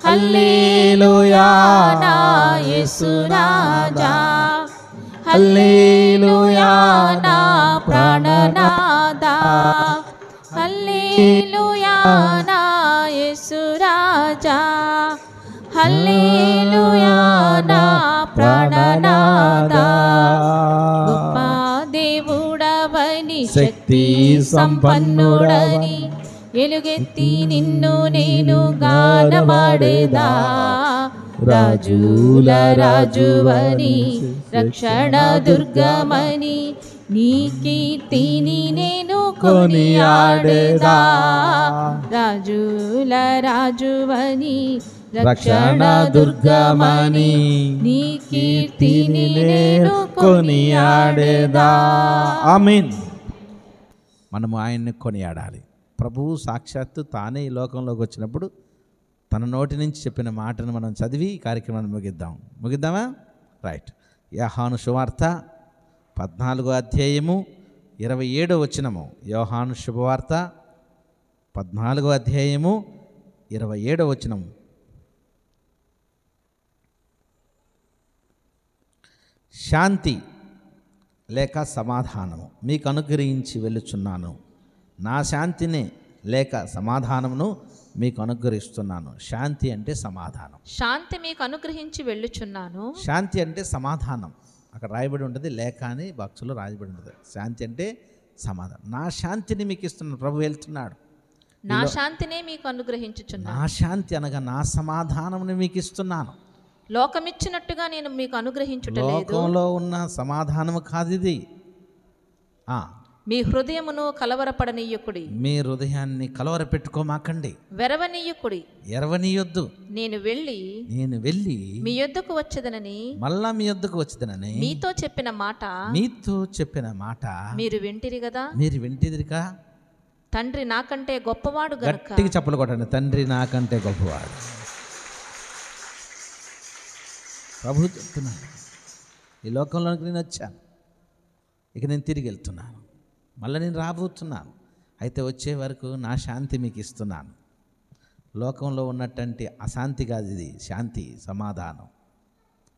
హల్లెలూయా నా యేసు రాజా, హల్లెలూయా నా ప్రాణనాదా, హల్లెలూయా నా యేసు రాజా, హల్లెలూయా నా ప్రాణనాదా. గొప్ప దేవుడవని శక్తి సంపన్నుడని ఎలుగెత్తి నిన్ను నేను గానమాడేదా, రాజుల రాజువని రక్షణ దుర్గమని నీ కీర్తిని నేను కొనియాడేదా, రాజుల రాజువని రక్షణ దుర్గమని నీ కీర్తిని నేను కొనియాడేదా. ఆమేన్. మనము ఆయన్ని కొనియాడాలి. ప్రభువు సాక్షాత్తు తానే ఈ లోకంలోకి వచ్చినప్పుడు తన నోటి నుంచి చెప్పిన మాటను మనం చదివి ఈ కార్యక్రమాన్ని ముగిద్దామా? రైట్. యోహాను సువార్త 14వ అధ్యాయము 27వ వచనము. యోహాను శుభవార్త 14వ అధ్యాయము 27వ వచనము. శాంతి లేక సమాధానము మీకు అనుగ్రహించి వెళ్ళుచున్నాను, నా శాంతిని లేక సమాధానమును మీకు అనుగ్రహిస్తున్నాను. శాంతి అంటే సమాధానం. శాంతి మీకు అనుగ్రహించి వెళ్ళుచున్నాను. శాంతి అంటే సమాధానం. అక్కడ రాయబడి ఉంటుంది, లేక అని బాక్సులో రాయబడి ఉంటుంది. శాంతి అంటే సమాధానం. నా శాంతిని మీకు ఇస్తున్నాను. ప్రభు వెళ్తున్నాడు. నా శాంతినే మీకు అనుగ్రహించుచున్నాను. నా శాంతి అనగా నా సమాధానముని మీకు ఇస్తున్నాను. లోకమిచ్చినట్టుగా నేను మీకు అనుగ్రహించుటలేదు. లోకంలో ఉన్న సమాధానము కాదు ఇది. మీ హృదయమును కలవరపడనీయకుడి. మీ హృదయాన్ని కలవర పెట్టుకోమాకండి, వెరవనీయకుడి, ఎరవనీయొద్దు. నేను వెళ్ళి మీ యొద్దకు వచ్చేదనని మళ్ళా మీ యొద్దకు వచ్చేదనని మీతో చెప్పిన మాట మీరు వింటిరి కదా. మీరు వింటిదిరికా? తండ్రి నాకంటే గొప్పవాడు గనుక. గట్టిగా చప్పలు కొట్టండి. తండ్రి నాకంటే గొప్పవాడు. ప్రభు చెప్తున్నాను, ఈ లోకంలోకి నేను వచ్చాను, ఇక నేను తిరిగి వెళ్తున్నాను, మళ్ళీ నేను రాబోతున్నాను. అయితే వచ్చే వరకు నా శాంతి మీకు ఇస్తున్నాను. లోకంలో ఉన్నటువంటి అశాంతి కాదు ఇది, శాంతి సమాధానం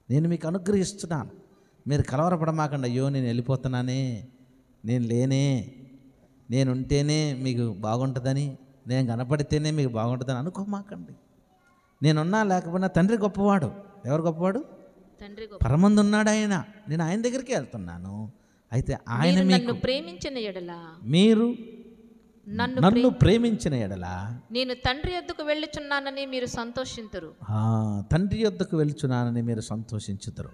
నేను మీకు అనుగ్రహిస్తున్నాను. మీరు కలవరపడమాకండి. అయ్యో నేను వెళ్ళిపోతున్నానే, నేను లేనే, నేను ఉంటేనే మీకు బాగుంటుందని, నేను కనపడితేనే మీకు బాగుంటుందని అనుకోమాకండి. నేనున్నా లేకపోయినా తండ్రి గొప్పవాడు. ఎవరు గొప్పవాడు? తండ్రి గొప్ప. పరమందు ఉన్నాడు ఆయన. నేను ఆయన దగ్గరికి వెళ్తున్నాను. అయితే ఆయన నన్ను ప్రేమించిన ఎడల, మీరు నన్ను ప్రేమించిన ఎడల నేను తండ్రి యొద్దకు వెళ్ళుచున్నానని మీరు సంతోషింతురు. తండ్రి యొద్దకు వెళ్తున్నానని మీరు సంతోషించుతారు.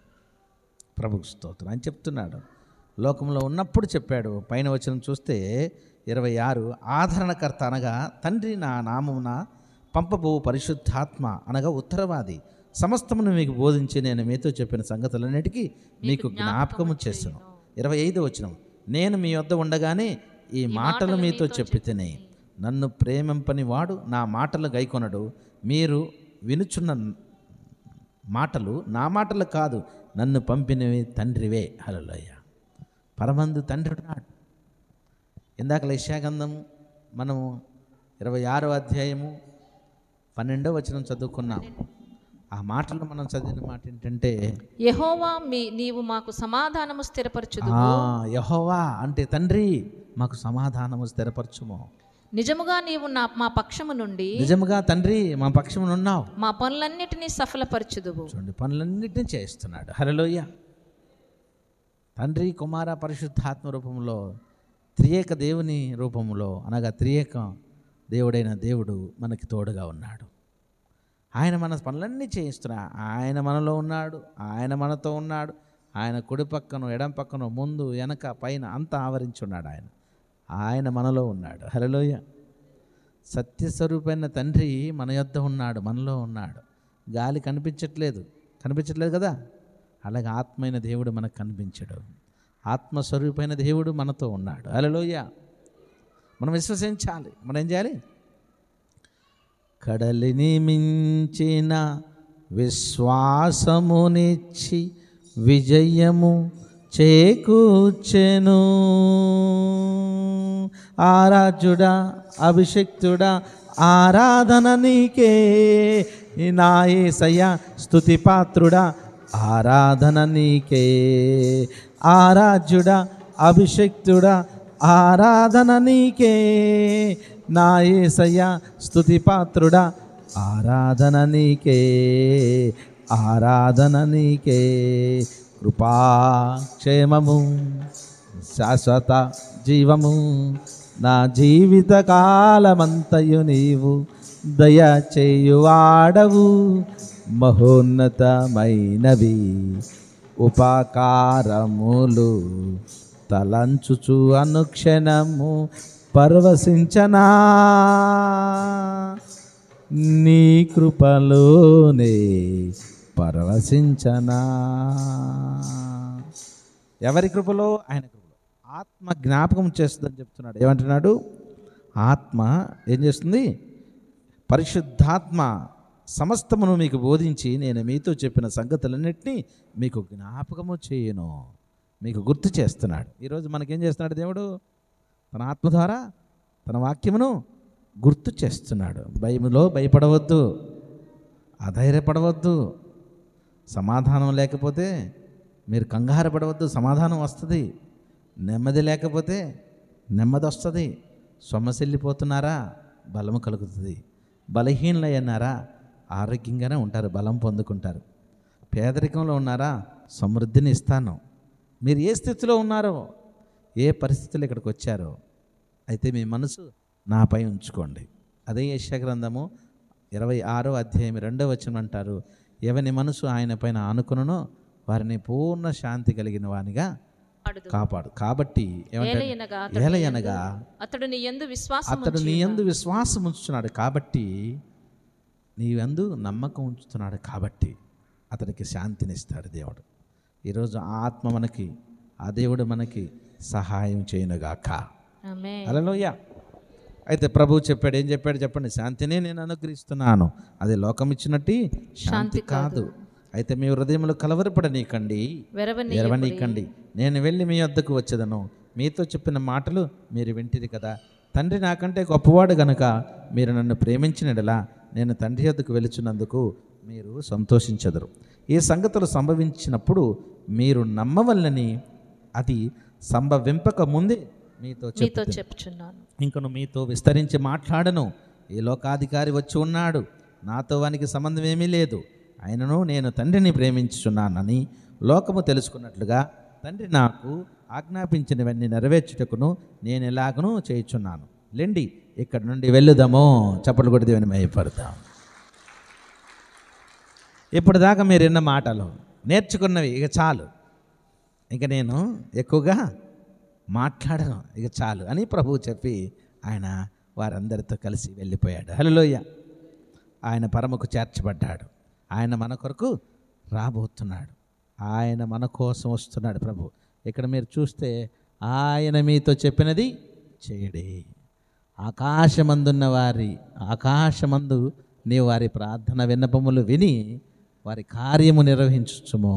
ప్రభుకు స్తోత్రం అని చెప్తున్నాడు. లోకంలో ఉన్నప్పుడు చెప్పాడు. పైన వచనం చూస్తే 26, ఆదరణకర్త అనగా తండ్రి నా నామమున పంపబో పరిశుద్ధాత్మ అనగా ఉత్తరవాది సమస్తమును మీకు బోధించి నేను మీతో చెప్పిన సంగతులన్నిటికీ మీకు జ్ఞాపకము చేస్తాను. 25వ వచనం, నేను మీ వద్ద ఉండగానే ఈ మాటలు మీతో చెప్పి తిని నన్ను ప్రేమింపని వాడు నా మాటలు గైకొనడు. మీరు వినుచున్న మాటలు నా మాటలు కాదు, నన్ను పంపినవి తండ్రివే. హల్లెలూయ. పరమందు తండ్రి ఉన్నాడు. ఇందాక యెషయా మనము 26వ అధ్యాయము 12వ వచనం చదువుకున్నాం. ఆ మాటలు మనం చదివిన మాట ఏంటంటే, యెహోవా నీవు మాకు సమాధానము స్థిరపరచుదువు. యెహోవా అంటే తండ్రి, మాకు సమాధానము స్థిరపరచుము. నిజముగా నీవు మా పక్షము నుండి, నిజముగా తండ్రి మా పక్షమున ఉన్నావు, మా పనులన్నిటినీ సఫలపరచుదువు. చూడండి, పనులన్నిటినీ చేస్తున్నాడు. హల్లెలూయ. తండ్రి, కుమార, పరిశుద్ధాత్మ రూపంలో, త్రియేక దేవుని రూపంలో అనగా త్రియేక దేవుడైన దేవుడు మనకి తోడుగా ఉన్నాడు. ఆయన మన పనులన్నీ చేయిస్తున్నాడు. ఆయన మనలో ఉన్నాడు, ఆయన మనతో ఉన్నాడు. ఆయన కుడి పక్కన, ఎడం పక్కన, ముందు, వెనక, పైన అంతా ఆవరించున్నాడు. ఆయన మనలో ఉన్నాడు. హల్లెలూయ. సత్యస్వరూపైన తండ్రి మన యొద్ద ఉన్నాడు, మనలో ఉన్నాడు. గాలి కనిపించట్లేదు కదా, అలాగే ఆత్మైన దేవుడు మనకు కనిపించడు. ఆత్మస్వరూపైన దేవుడు మనతో ఉన్నాడు. హల్లెలూయా. మనం విశ్వసించాలి. మనం ఏం చేయాలి? కడలిని మించిన విశ్వాసమునిచ్చి విజయము చేకూర్చెను. ఆరాధ్యుడా, అభిషిక్తుడా, ఆరాధన నీకే నా యేసయ్యా, స్తుతి పాత్రుడా, ఆరాధన నీకే. ఆరాధ్యుడా, అభిషిక్తుడా, ఆరాధన నీకే నా యేసయ్యా, స్తుతి పాత్రుడా, ఆరాధన నీకే, ఆరాధన నీకే. కృపా క్షేమము శాశ్వత జీవము నా జీవిత కాలమంతయు నీవు దయచేయువాడవు. మహోన్నతమైనవి ఉపకారములు తలంచుచు అనుక్షణము పరవశించనా నీ కృపలోనే పరవశించనా. ఎవరి కృపలో? ఆయన కృపలో. ఆత్మ జ్ఞాపకం చేస్తుందని చెప్తున్నాడు. ఏమంటున్నాడు? ఆత్మ ఏం చేస్తుంది? పరిశుద్ధాత్మ సమస్తమును మీకు బోధించి నేను మీతో చెప్పిన సంగతులన్నింటినీ మీకు జ్ఞాపకము చేయను, మీకు గుర్తు చేస్తున్నాడు. ఈరోజు మనకేం చేస్తున్నాడు దేవుడు? తన ఆత్మ ద్వారా తన వాక్యమును గుర్తు చేస్తున్నాడు. భయములో భయపడవద్దు, అధైర్యపడవద్దు. సమాధానం లేకపోతే మీరు కంగారు పడవద్దు, సమాధానం వస్తుంది. నెమ్మది లేకపోతే నెమ్మది వస్తుంది. సొమ్మసిల్లిపోతున్నారా? బలము కలుగుతుంది. బలహీనలయ్యన్నారా? ఆరోగ్యంగానే ఉంటారు, బలం పొందుకుంటారు. పేదరికంలో ఉన్నారా? సమృద్ధిని ఇస్తాను. మీరు ఏ స్థితిలో ఉన్నారో, ఏ పరిస్థితులు ఇక్కడికి వచ్చారో, అయితే మీ మనసు నాపై ఉంచుకోండి. అదే యెషయా గ్రంథము 26వ అధ్యాయం 2వ వచనం అంటారు, ఎవని మనసు ఆయన పైన ఆనుకునో వారిని పూర్ణ శాంతి కలిగిన వానిగా కాపాడు. కాబట్టి ఏలయనగా అతడు నీ యందు విశ్వాసం ఉంచుతున్నాడు కాబట్టి, నీ యందు నమ్మకం ఉంచుతున్నాడు కాబట్టి అతనికి శాంతినిస్తాడు దేవుడు. ఈరోజు ఆ ఆత్మ మనకి, ఆ దేవుడు మనకి సహాయం చేయనుగాక. హల్లెలూయా. అయితే ప్రభువు చెప్పాడు. ఏం చెప్పాడు చెప్పండి? శాంతిని నేను అనుగ్రహిస్తున్నాను, అది లోకం ఇచ్చినట్టు శాంతి కాదు. అయితే మీ హృదయములు కలవరపడనీకండి, వెరవనీకండి. నేను వెళ్ళి మీ వద్దకు వచ్చేదను. మీతో చెప్పిన మాటలు మీరు వింటిరి కదా. తండ్రి నాకంటే గొప్పవాడు గనుక మీరు నన్ను ప్రేమించినడలా నేను తండ్రి వద్దకు వెలుచున్నందుకు మీరు సంతోషించెదరు. ఈ సంగతులు సంభవించినప్పుడు మీరు నమ్మవల్లని అది సంభవింపక ముందే మీతో చెప్పుచున్నాను. ఇంకను మీతో విస్తరించి మాట్లాడను. ఈ లోకాధికారి వచ్చి ఉన్నాడు, నాతో వానికి సంబంధం ఏమీ లేదు. ఆయనను నేను తండ్రిని ప్రేమించుచున్నానని లోకము తెలుసుకున్నట్లుగా తండ్రి నాకు ఆజ్ఞాపించినవన్నీ నెరవేర్చుటకును నేను ఎలాగనూ చేయుచున్నాను. లెండి, ఇక్కడి నుండి వెళ్ళుదామో. చప్పట్లు కొట్టి దేవుని మహిమపడతాం. ఇప్పటిదాకా మీరు విన్న మాటలు నేర్చుకున్నవి ఇక చాలు, ఇక నేను ఎక్కువగా మాట్లాడను, ఇక చాలు అని ప్రభువు చెప్పి ఆయన వారందరితో కలిసి వెళ్ళిపోయాడు. హల్లెలూయా. ఆయన పరమకు చేర్చబడ్డాడు. ఆయన మన కొరకు రాబోతున్నాడు. ఆయన మన కోసం వస్తున్నాడు ప్రభు. ఇక్కడ మీరు చూస్తే ఆయన మీతో చెప్పినది చేయడే. ఆకాశమందు నీవు వారి ప్రార్థన విన్నపములు విని వారి కార్యము నిర్వహించుచుమో.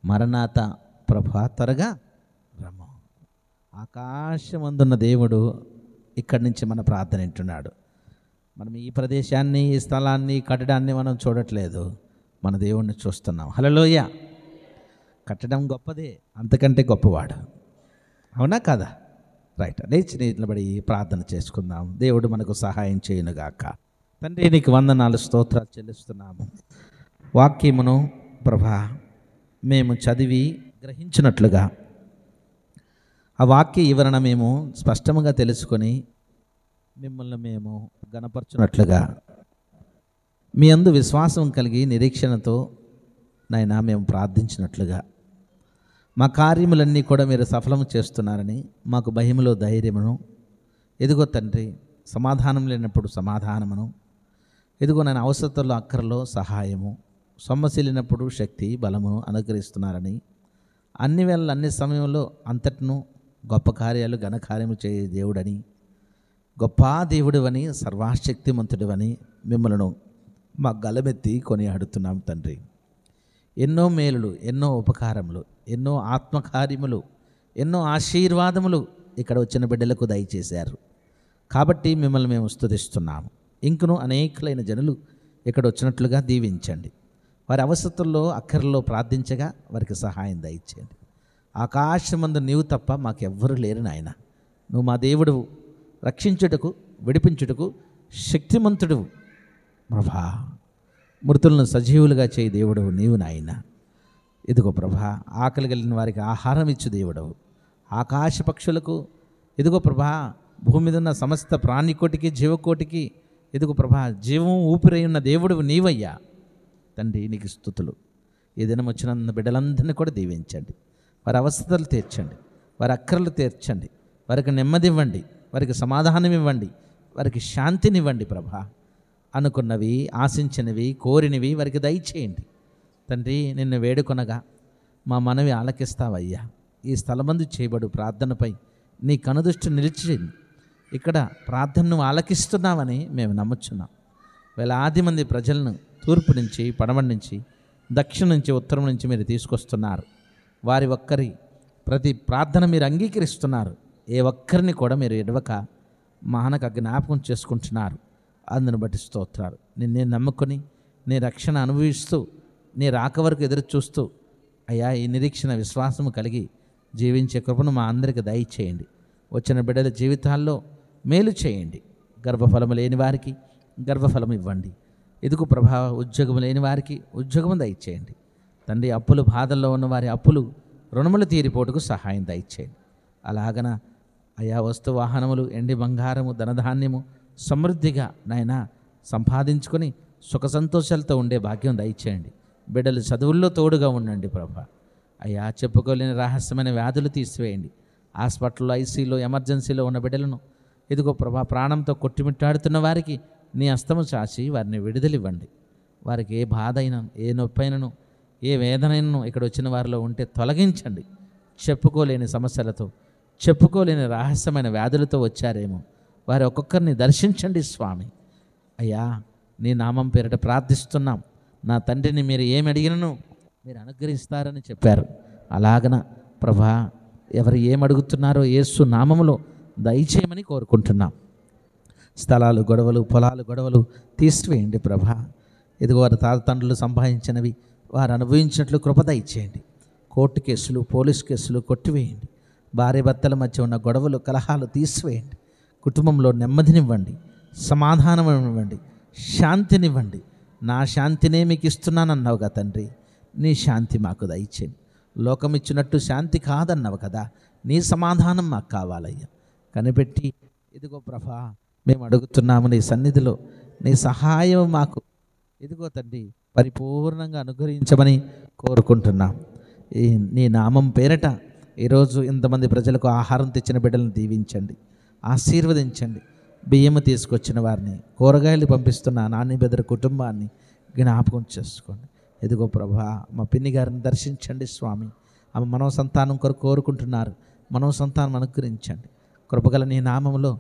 మరణాత ప్రభా త్వరగా రమ్ము. ఆకాశమందున్న దేవుడు ఇక్కడి నుంచి మన ప్రార్థన వింటున్నాడు. మనం ఈ ప్రదేశాన్ని, ఈ స్థలాన్ని, కట్టడాన్ని మనం చూడట్లేదు, మన దేవుణ్ణి చూస్తున్నాం. హల్లెలూయా. కట్టడం గొప్పదే, అంతకంటే గొప్పవాడు. అవునా కదా? రైట్. లేచి నిలబడి ప్రార్థన చేసుకుందాం. దేవుడు మనకు సహాయం చేయనుగాక. తండ్రి నీకు వందనాలు, స్తోత్రాలు చెల్లిస్తున్నాము. వాక్యమును ప్రభా మేము చదివి గ్రహించినట్లుగా ఆ వాక్య వివరణ మేము స్పష్టంగా తెలుసుకొని మిమ్మల్ని మేము గణపరచున్నట్లుగా మీ అందు విశ్వాసం కలిగి నిరీక్షణతో నాయనా మేము ప్రార్థించినట్లుగా మా కార్యములన్నీ కూడా మీరు సఫలం చేస్తున్నారని మాకు భయములో ధైర్యమును, ఎదుగో తండ్రి సమాధానం లేనప్పుడు సమాధానమును, ఎదుగో నేను అవసరతలో అక్కరలో సహాయము, సొమ్మసిల్లినప్పుడు శక్తి బలమును అనుగ్రహిస్తున్నారని అన్ని వేళ అన్ని సమయంలో అంతటను గొప్ప కార్యాలు ఘనకార్యము చేయ దేవుడని, గొప్ప దేవుడు అని, సర్వశక్తిమంతుడు అని మిమ్మల్ని మా గలమెత్తి కొనియాడుతున్నాం తండ్రి. ఎన్నో మేలులు, ఎన్నో ఉపకారములు, ఎన్నో ఆత్మకార్యములు, ఎన్నో ఆశీర్వాదములు ఇక్కడ వచ్చిన బిడ్డలకు దయచేశారు. కాబట్టి మిమ్మల్ని మేము స్తుతిస్తున్నాము. ఇంకను అనేకులైన జనులు ఇక్కడ వచ్చినట్లుగా దీవించండి. వారి అవసరతుల్లో అక్కర్లో ప్రార్థించగా వారికి సహాయం దయచేయండి. ఆకాశమందు నీవు తప్ప మాకెవ్వరూ లేరు నాయన. నువ్వు మా దేవుడువు, రక్షించుటకు విడిపించుటకు శక్తిమంతుడువు ప్రభా. మృతులను సజీవులుగా చేయి దేవుడవు నీవు నాయన. ఇదిగో ప్రభా, ఆకలి కలిగిన వారికి ఆహారం ఇచ్చు దేవుడవు. ఆకాశ పక్షులకు ఇదిగో ప్రభా, భూమి మీద ఉన్న సమస్త ప్రాణికోటికి జీవకోటికి ఇదిగో ప్రభా జీవం ఊపిరై ఉన్న దేవుడువు నీవయ్యా తండ్రి. నీకు స్తుతులు. ఈ దినం వచ్చిన బిడ్డలందరినీ కూడా దీవించండి. వారి అవస్థలు తీర్చండి, వారి అక్కర్లు తీర్చండి, వారికి నెమ్మది ఇవ్వండి, వారికి సమాధానం ఇవ్వండి, వారికి శాంతినివ్వండి ప్రభా. అనుకున్నవి, ఆశించినవి, కోరినవి వారికి దయచేయండి తండ్రి. నిన్ను వేడుకొనగా మా మనవి ఆలకిస్తావయ్యా. ఈ స్థలమందు చేయబడు ప్రార్థనపై నీ కనుదృష్టి నిలిచింది. ఇక్కడ ప్రార్థనను ఆలకిస్తున్నామని మేము నమ్ముచున్నాం. వేలాది మంది ప్రజలను తూర్పు నుంచి, పడమటి నుంచి, దక్షిణ నుంచి, ఉత్తరం నుంచి మీరు తీసుకొస్తున్నారు. వారి ఒక్కరి ప్రతి ప్రార్థన మీరు అంగీకరిస్తున్నారు. ఏ ఒక్కరిని కూడా మీరు ఎడవక మానక జ్ఞాపకం చేసుకుంటున్నారు. అందును బట్టి స్తోత్రాలు. నిన్నే నమ్ముకొని నీ రక్షణ అనుభవిస్తూ నీ రాక వరకు ఎదురు చూస్తూ అయ్యా ఈ నిరీక్షణ విశ్వాసము కలిగి జీవించే కృపను మా అందరికీ దయచేయండి. వచ్చిన బిడ్డల జీవితాల్లో మేలు చేయండి. గర్భఫలము లేని వారికి గర్భఫలం ఇవ్వండి. ఎదుగు ప్రభావ ఉద్యోగం లేని వారికి ఉద్యోగం దయచేయండి తండ్రి. అప్పులు బాధల్లో ఉన్న వారి అప్పులు రుణములు తీరిపోటుకు సహాయం దయచేయండి. అలాగన అయా వస్తు వాహనములు, ఎండి బంగారము, ధనధాన్యము సమృద్ధిగా నాయన సంపాదించుకొని సుఖ సంతోషాలతో ఉండే భాగ్యం దయచేయండి. బిడ్డలు చదువుల్లో తోడుగా ఉండండి ప్రభా. అయ్యా చెప్పుకోలేని రహస్యమైన వ్యాధులు తీసివేయండి. హాస్పిటల్లో, ఐసీలో, ఎమర్జెన్సీలో ఉన్న బిడ్డలను ఇదిగో ప్రభా ప్రాణంతో కొట్టుమిట్టాడుతున్న వారికి నీ హస్తము చాచి వారిని విడుదలివ్వండి. వారికి ఏ బాధ అయినా, ఏ నొప్పి అయినను, ఏ వేదనైనను ఇక్కడ వచ్చిన వారిలో ఉంటే తొలగించండి. చెప్పుకోలేని సమస్యలతో, చెప్పుకోలేని రహస్యమైన వ్యాధులతో వచ్చారేమో వారి ఒక్కొక్కరిని దర్శించండి స్వామి. అయ్యా నీ నామం పేరిట ప్రార్థిస్తున్నాం. నా తండ్రిని మీరు ఏమి అడిగినను మీరు అనుగ్రహిస్తారని చెప్పారు. అలాగన ప్రభా ఎవరు ఏమడుగుతున్నారో యేసు నామములో దయచేయమని కోరుకుంటున్నాం. స్థలాలు గొడవలు, పొలాలు గొడవలు తీసివేయండి ప్రభా. ఇదిగో వారి తాతతండ్రులు సంపాదించినవి వారు అనుభవించినట్లు కృప దయచేయండి. కోర్టు కేసులు, పోలీసు కేసులు కొట్టివేయండి. భార్య భర్తల మధ్య ఉన్న గొడవలు, కలహాలు తీసివేయండి. కుటుంబంలో నెమ్మదినివ్వండి, సమాధానం ఇవ్వండి, శాంతినివ్వండి. నా శాంతినే మీకు ఇస్తున్నానన్నావుగా తండ్రి. నీ శాంతి మాకు దయచేయండి. లోకం ఇచ్చినట్టు శాంతి కాదన్నావు కదా. నీ సమాధానం మాకు కావాలయ్యా. కనిపెట్టి ఇదిగో ప్రభా మేము అడుగుతున్నాము నీ సన్నిధిలో నీ సహాయం మాకు ఇదిగో తండ్రి పరిపూర్ణంగా అనుగ్రహించమని కోరుకుంటున్నాం. నీ నామం పేరట ఈరోజు ఇంతమంది ప్రజలకు ఆహారం తెచ్చిన బిడ్డలను దీవించండి, ఆశీర్వదించండి. బియ్యము తీసుకొచ్చిన వారిని, కూరగాయలు పంపిస్తున్న నాని బెదర్ కుటుంబాన్ని జ్ఞాపకం చేసుకోండి. ఎదుగో ప్రభా మా పిన్ని గారిని దర్శించండి స్వామి. ఆమె మనో సంతానం కొరకు కోరుకుంటున్నారు. మనో సంతానం అనుగ్రహించండి. కృపగల నీ నామంలో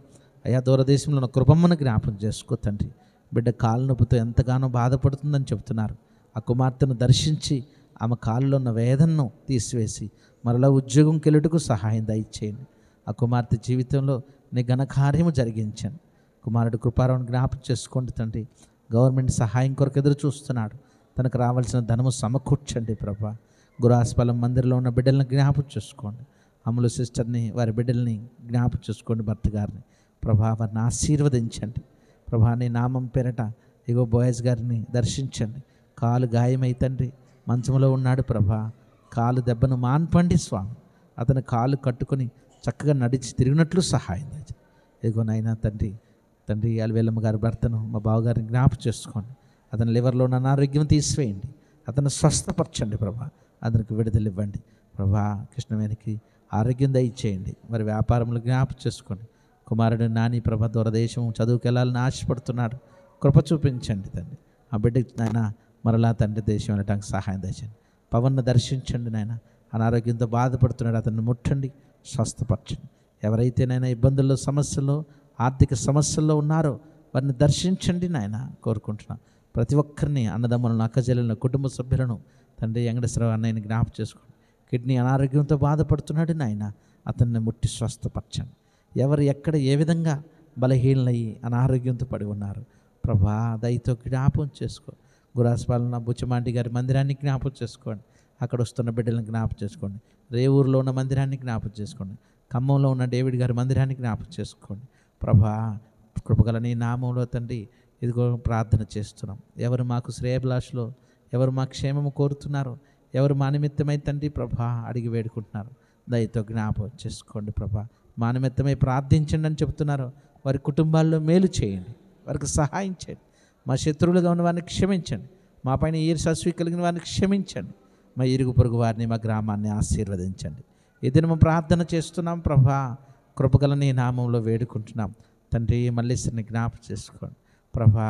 అయా దూరదేశంలో ఉన్న కృపమ్మను జ్ఞాపకం చేసుకో తండ్రి. బిడ్డ కాలు నొప్పితో ఎంతగానో బాధపడుతుందని చెప్తున్నారు. ఆ కుమార్తెను దర్శించి ఆమె కాళ్ళలో ఉన్న వేదనను తీసివేసి మరలా ఉద్యోగం కెలుటకు సహాయం దయచేయండి. ఆ కుమార్తె జీవితంలో నీ ఘనకార్యము జరిగించండి. కుమారుడు కృపారావుని జ్ఞాపకం చేసుకోండి తండ్రి. గవర్నమెంట్ సహాయం కొరకు ఎదురు చూస్తున్నాడు. తనకు రావాల్సిన ధనము సమకూర్చండి ప్రభా. గురాస్పాలెం మందిరంలో ఉన్న బిడ్డలను జ్ఞాపకం చేసుకోండి. అమ్ములు సిస్టర్ని, వారి బిడ్డల్ని జ్ఞాపకం చేసుకోండి. భర్త గారిని ప్రభా వారిని ఆశీర్వదించండి ప్రభా. నీ నామం పేరట ఇగో బోయస్ గారిని దర్శించండి. కాలు గాయమై తండ్రి మంచంలో ఉన్నాడు ప్రభా. కాలు దెబ్బను మాన్పండి స్వామి. అతను కాలు కట్టుకొని చక్కగా నడిచి తిరిగినట్లు సహాయం చేయండి. ఇదిగో నాయనా తండ్రి అలివేలమ్మ గారి భర్తను మా బావగారిని జ్ఞాపకం చేసుకోండి. అతని లివర్లో ఉన్న అనారోగ్యం తీసివేయండి. అతను స్వస్థపరచండి ప్రభా. అతనికి విడుదల ఇవ్వండి ప్రభా. కృష్ణవేణికి ఆరోగ్యం దయచేయండి. మరి వ్యాపారంలో జ్ఞాపకం చేసుకోండి. కుమారుడు నాని ప్రభా దూరదేశం చదువుకు వెళ్ళాలని ఆశపడుతున్నాడు. కృప చూపించండి తండ్రి. ఆ బిడ్డకి నాయన మరలా తండ్రి దేశం వెళ్ళటానికి సహాయం దయచేయండి. పవన్ను దర్శించండి నాయన. అనారోగ్యంతో బాధపడుతున్నాడు, అతన్ని ముట్టండి, స్వస్థపరచండి. ఎవరైతేనైనా ఇబ్బందుల్లో, సమస్యల్లో, ఆర్థిక సమస్యల్లో ఉన్నారో వారిని దర్శించండి నాయన కోరుకుంటున్నాను. ప్రతి ఒక్కరిని, అన్నదమ్ములను, అక్కచెల్లెలను, కుటుంబ సభ్యులను తండ్రి వెంకటేశ్వరరావు అన్నయ్యని జ్ఞాపకం చేసుకోండి. కిడ్నీ అనారోగ్యంతో బాధపడుతున్నాడు నాయన, అతన్ని ముట్టి స్వస్థపరచండి. ఎవరు ఎక్కడ ఏ విధంగా బలహీనలయ్యి అనారోగ్యంతో పడి ఉన్నారు ప్రభా, దయతో జ్ఞాపకం చేసుకో. గురాస్పాలన బుచ్చమాంటి గారి మందిరాన్ని జ్ఞాపకం చేసుకోండి. అక్కడ వస్తున్న బిడ్డలను జ్ఞాపకం చేసుకోండి. రేవూరులో ఉన్న మందిరాన్ని జ్ఞాపకం చేసుకోండి. ఖమ్మంలో ఉన్న డేవిడ్ గారి మందిరాన్ని జ్ఞాపకం చేసుకోండి. ప్రభా, కృపగల నీ నామంలో తండ్రి ఇదిగో ప్రార్థన చేస్తున్నాం. ఎవరు మాకు శ్రేయభిలాషలో, ఎవరు మా క్షేమము కోరుతున్నారో, ఎవరు మా నిమిత్తమై తండ్రి ప్రభా అడిగి వేడుకుంటున్నారు, దయతో జ్ఞాపకం చేసుకోండి. ప్రభా, మా నిమిత్తమై ప్రార్థించండి అని చెబుతున్నారు. వారి కుటుంబాల్లో మేలు చేయండి, వారికి సహాయం చేయండి. మా శత్రువులుగా ఉన్న వారిని క్షమించండి. మా పైన ఈర్ష్య కలిగిన వారిని క్షమించండి. మా ఇరుగు పొరుగు వారిని, మా గ్రామాన్ని ఆశీర్వదించండి. ఈ దినము ప్రార్థన చేస్తున్నాం ప్రభా, కృపగల నీ నామంలో వేడుకుంటున్నాం తండ్రి. మల్లేశ్వరిని జ్ఞాపకం చేసుకోండి ప్రభా,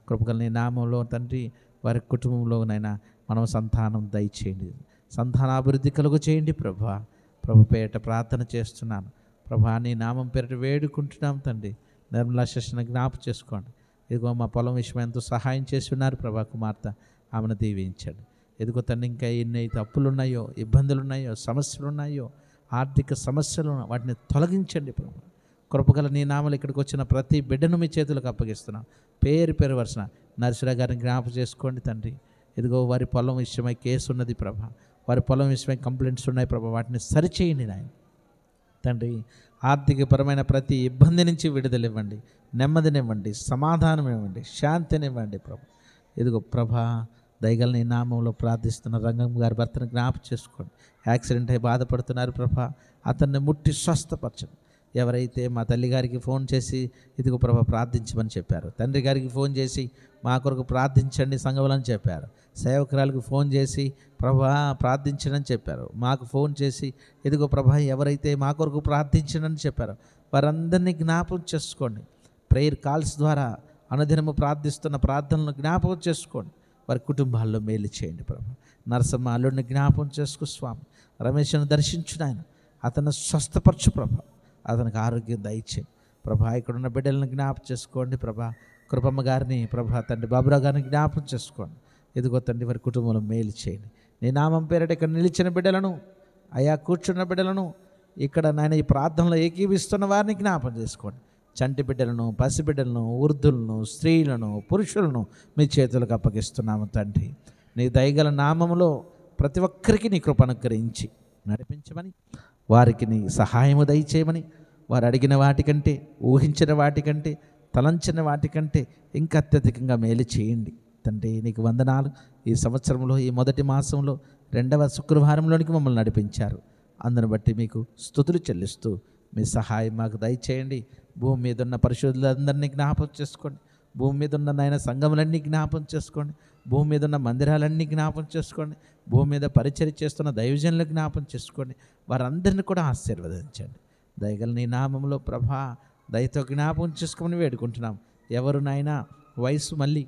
కృపగల నీ నామంలో తండ్రి వారి కుటుంబంలోనైనా మనం సంతానం దయచేయండి, సంతానాభివృద్ధి కలుగు చేయండి ప్రభా. ప్రభు పేరిట ప్రార్థన చేస్తున్నాను ప్రభా, నీ నామం పేరిట వేడుకుంటున్నాం తండ్రి. నిర్మలా శశిని జ్ఞాపకం చేసుకోండి. ఇదిగో మా పొలం విషయం ఎంతో సహాయం చేసి ఉన్నారు ప్రభా, కుమార్తె ఆమెను దీవించండి. ఎదుగో తండ్రి ఇంకా ఎన్నైతే అప్పులు ఉన్నాయో, ఇబ్బందులు ఉన్నాయో, సమస్యలు ఉన్నాయో, ఆర్థిక సమస్యలు వాటిని తొలగించండి ప్రభు. కృపగల నీ నామలు ఇక్కడికి వచ్చిన ప్రతి బిడ్డను మీ చేతులకు అప్పగిస్తున్నాం. పేరు పేరు వరుసన నరసురా గారిని జ్ఞాపకం చేసుకోండి తండ్రి. ఇదిగో వారి పొలం విషయమై కేసు ఉన్నది ప్రభా, వారి పొలం విషయమై కంప్లైంట్స్ ఉన్నాయి ప్రభా, వాటిని సరిచేయండి నాయన తండ్రి. ఆర్థికపరమైన ప్రతి ఇబ్బంది నుంచి విడుదలివ్వండి, నెమ్మదినివ్వండి, సమాధానం ఇవ్వండి, శాంతినివ్వండి ప్రభు. ఇదిగో ప్రభా, దయగల నీ నామంలో ప్రార్థిస్తున్న రంగం గారి భర్తను జ్ఞాపకం చేసుకోండి. యాక్సిడెంట్ అయి బాధపడుతున్నారు ప్రభా, అతన్ని ముట్టి స్వస్థపరచండి. ఎవరైతే మా తల్లి గారికి ఫోన్ చేసి ఇదిగో ప్రభా ప్రార్థించమని చెప్పారు, తండ్రి గారికి ఫోన్ చేసి మా కొరకు ప్రార్థించండి సంఘములని చెప్పారు, సేవకురాలకు ఫోన్ చేసి ప్రభా ప్రార్థించడని చెప్పారు, మాకు ఫోన్ చేసి ఇదిగో ప్రభా ఎవరైతే మా కొరకు ప్రార్థించడని చెప్పారో వారందరినీ జ్ఞాపకం చేసుకోండి. ప్రేయర్ కాల్స్ ద్వారా అనుదినము ప్రార్థిస్తున్న ప్రార్థనలను జ్ఞాపకం చేసుకోండి. వారి కుటుంబాల్లో మేలు చేయండి ప్రభా. నరసమ్మ అల్లుడిని జ్ఞాపకం చేసుకో స్వామి. రమేష్ను దర్శించు నాయన, అతను స్వస్థపరచు ప్రభా, అతనికి ఆరోగ్యం దయచేయండి ప్రభా. ఇక్కడున్న బిడ్డలను జ్ఞాపకం చేసుకోండి ప్రభా. కృపమ్మ గారిని ప్రభా, తండ్రి బాబురావు గారిని జ్ఞాపకం చేసుకోండి. ఎదుగో తండ్రి వారి కుటుంబంలో మేలు చేయండి. నీ నామం పేరిట ఇక్కడ నిలిచిన బిడ్డలను, అయా కూర్చున్న బిడ్డలను, ఇక్కడ నాయన ఈ ప్రార్థనలో ఏకీవిస్తున్న వారిని జ్ఞాపకం చేసుకోండి. చంటి బిడ్డలను, పసిబిడ్డలను, వృద్ధులను, స్త్రీలను, పురుషులను మీ చేతులకు అప్పగిస్తున్నాము తండ్రి. నీ దయగల నామములో ప్రతి ఒక్కరికి నీ కృప అనుగ్రహించి నడిపించమని, వారికి నీ సహాయము దయచేయమని, వారు అడిగిన వాటికంటే, ఊహించిన వాటికంటే, తలంచిన వాటికంటే ఇంకా అత్యధికంగా మేలు చేయండి తండ్రి. నీకు వందనాలు. ఈ సంవత్సరంలో, ఈ మొదటి మాసంలో 2వ శుక్రవారంలోనికి మమ్మల్ని నడిపించారు. అందును బట్టి మీకు స్తుతులు చెల్లిస్తూ మీ సహాయం మాకు దయచేయండి. భూమి మీద ఉన్న పరిశుద్ధులందరినీ జ్ఞాపకం చేసుకోండి. భూమి మీద ఉన్న నాయన సంఘములన్నీ జ్ఞాపకం చేసుకోండి. భూమి మీద ఉన్న మందిరాలన్నీ జ్ఞాపకం చేసుకోండి. భూమి మీద పరిచర్య చేస్తున్న దైవజనులు జ్ఞాపకం చేసుకోండి. వారందరినీ కూడా ఆశీర్వదించండి. దయగల నీ నామంలో ప్రభా దయతో జ్ఞాపకం చేసుకోమని వేడుకుంటున్నాం. ఎవరు నాయనా వయసు మళ్ళీ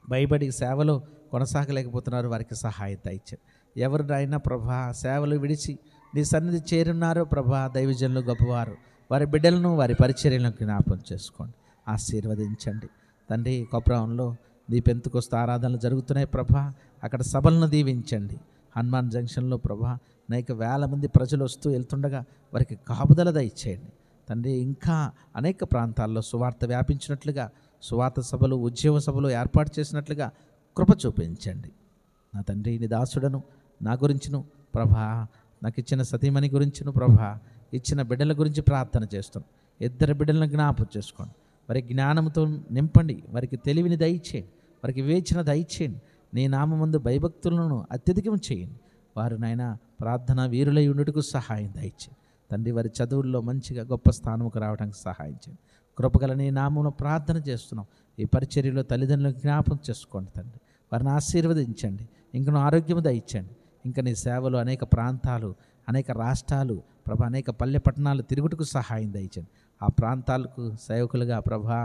భయపడి సేవలో కొనసాగలేకపోతున్నారు, వారికి సహాయం దయచేయండి. ఎవరు నాయనా ప్రభా సేవలు విడిచి నీ సన్నిధి చేరున్నారో ప్రభా, దైవజనులు గొప్పవారు, వారి బిడ్డలను, వారి పరిచర్యలను జ్ఞాపకం చేసుకోండి, ఆశీర్వదించండి తండ్రి. కొప్రాంలో నీ పెంతుకొస్త ఆరాధనలు జరుగుతున్నాయి ప్రభా, అక్కడ సభలను దీవించండి. హనుమాన్ జంక్షన్లో ప్రభా అనేక వేల మంది ప్రజలు వస్తూ వెళ్తుండగా వారికి కాపుదల దయచేయండి తండ్రి. ఇంకా అనేక ప్రాంతాల్లో సువార్త వ్యాపించినట్లుగా, సువార్త సభలు, ఉద్యోగ సభలు ఏర్పాటు చేసినట్లుగా కృప చూపించండి నా తండ్రి. నీ దాసుడను, నా గురించును ప్రభా, నాకు ఇచ్చిన సతీమణి గురించును ప్రభా, ఇచ్చిన బిడ్డల గురించి ప్రార్థన చేస్తున్నాను. 2 బిడ్డలను జ్ఞాపకం చేసుకోండి. వారి జ్ఞానంతో నింపండి, వారికి తెలివిని దయచేయండి, వారికి వివేచన దయచేయండి. నీ నామమందు భయభక్తులను అత్యధికం చేయండి. వారు నాయన ప్రార్థన వీరులై ఉండుటకు సహాయం దయచేయండి తండ్రి. వారి చదువుల్లో మంచిగా గొప్ప స్థానముకు రావడానికి సహాయం చేయండి. కృపగల నీ నామంలో ప్రార్థన చేస్తున్నాం. ఈ పరిచర్యలో తల్లిదండ్రులను జ్ఞాపకం చేసుకోండి తండ్రి. వారిని ఆశీర్వదించండి, ఇంకను ఆరోగ్యము దయచేయండి. ఇంకా నీ సేవలు అనేక ప్రాంతాలు, అనేక రాష్ట్రాలు ప్రభా, అనేక పల్లె పట్టణాలు తిరుగుటకు సహాయం దయచేయండి. ఆ ప్రాంతాలకు సేవకులుగా ప్రభా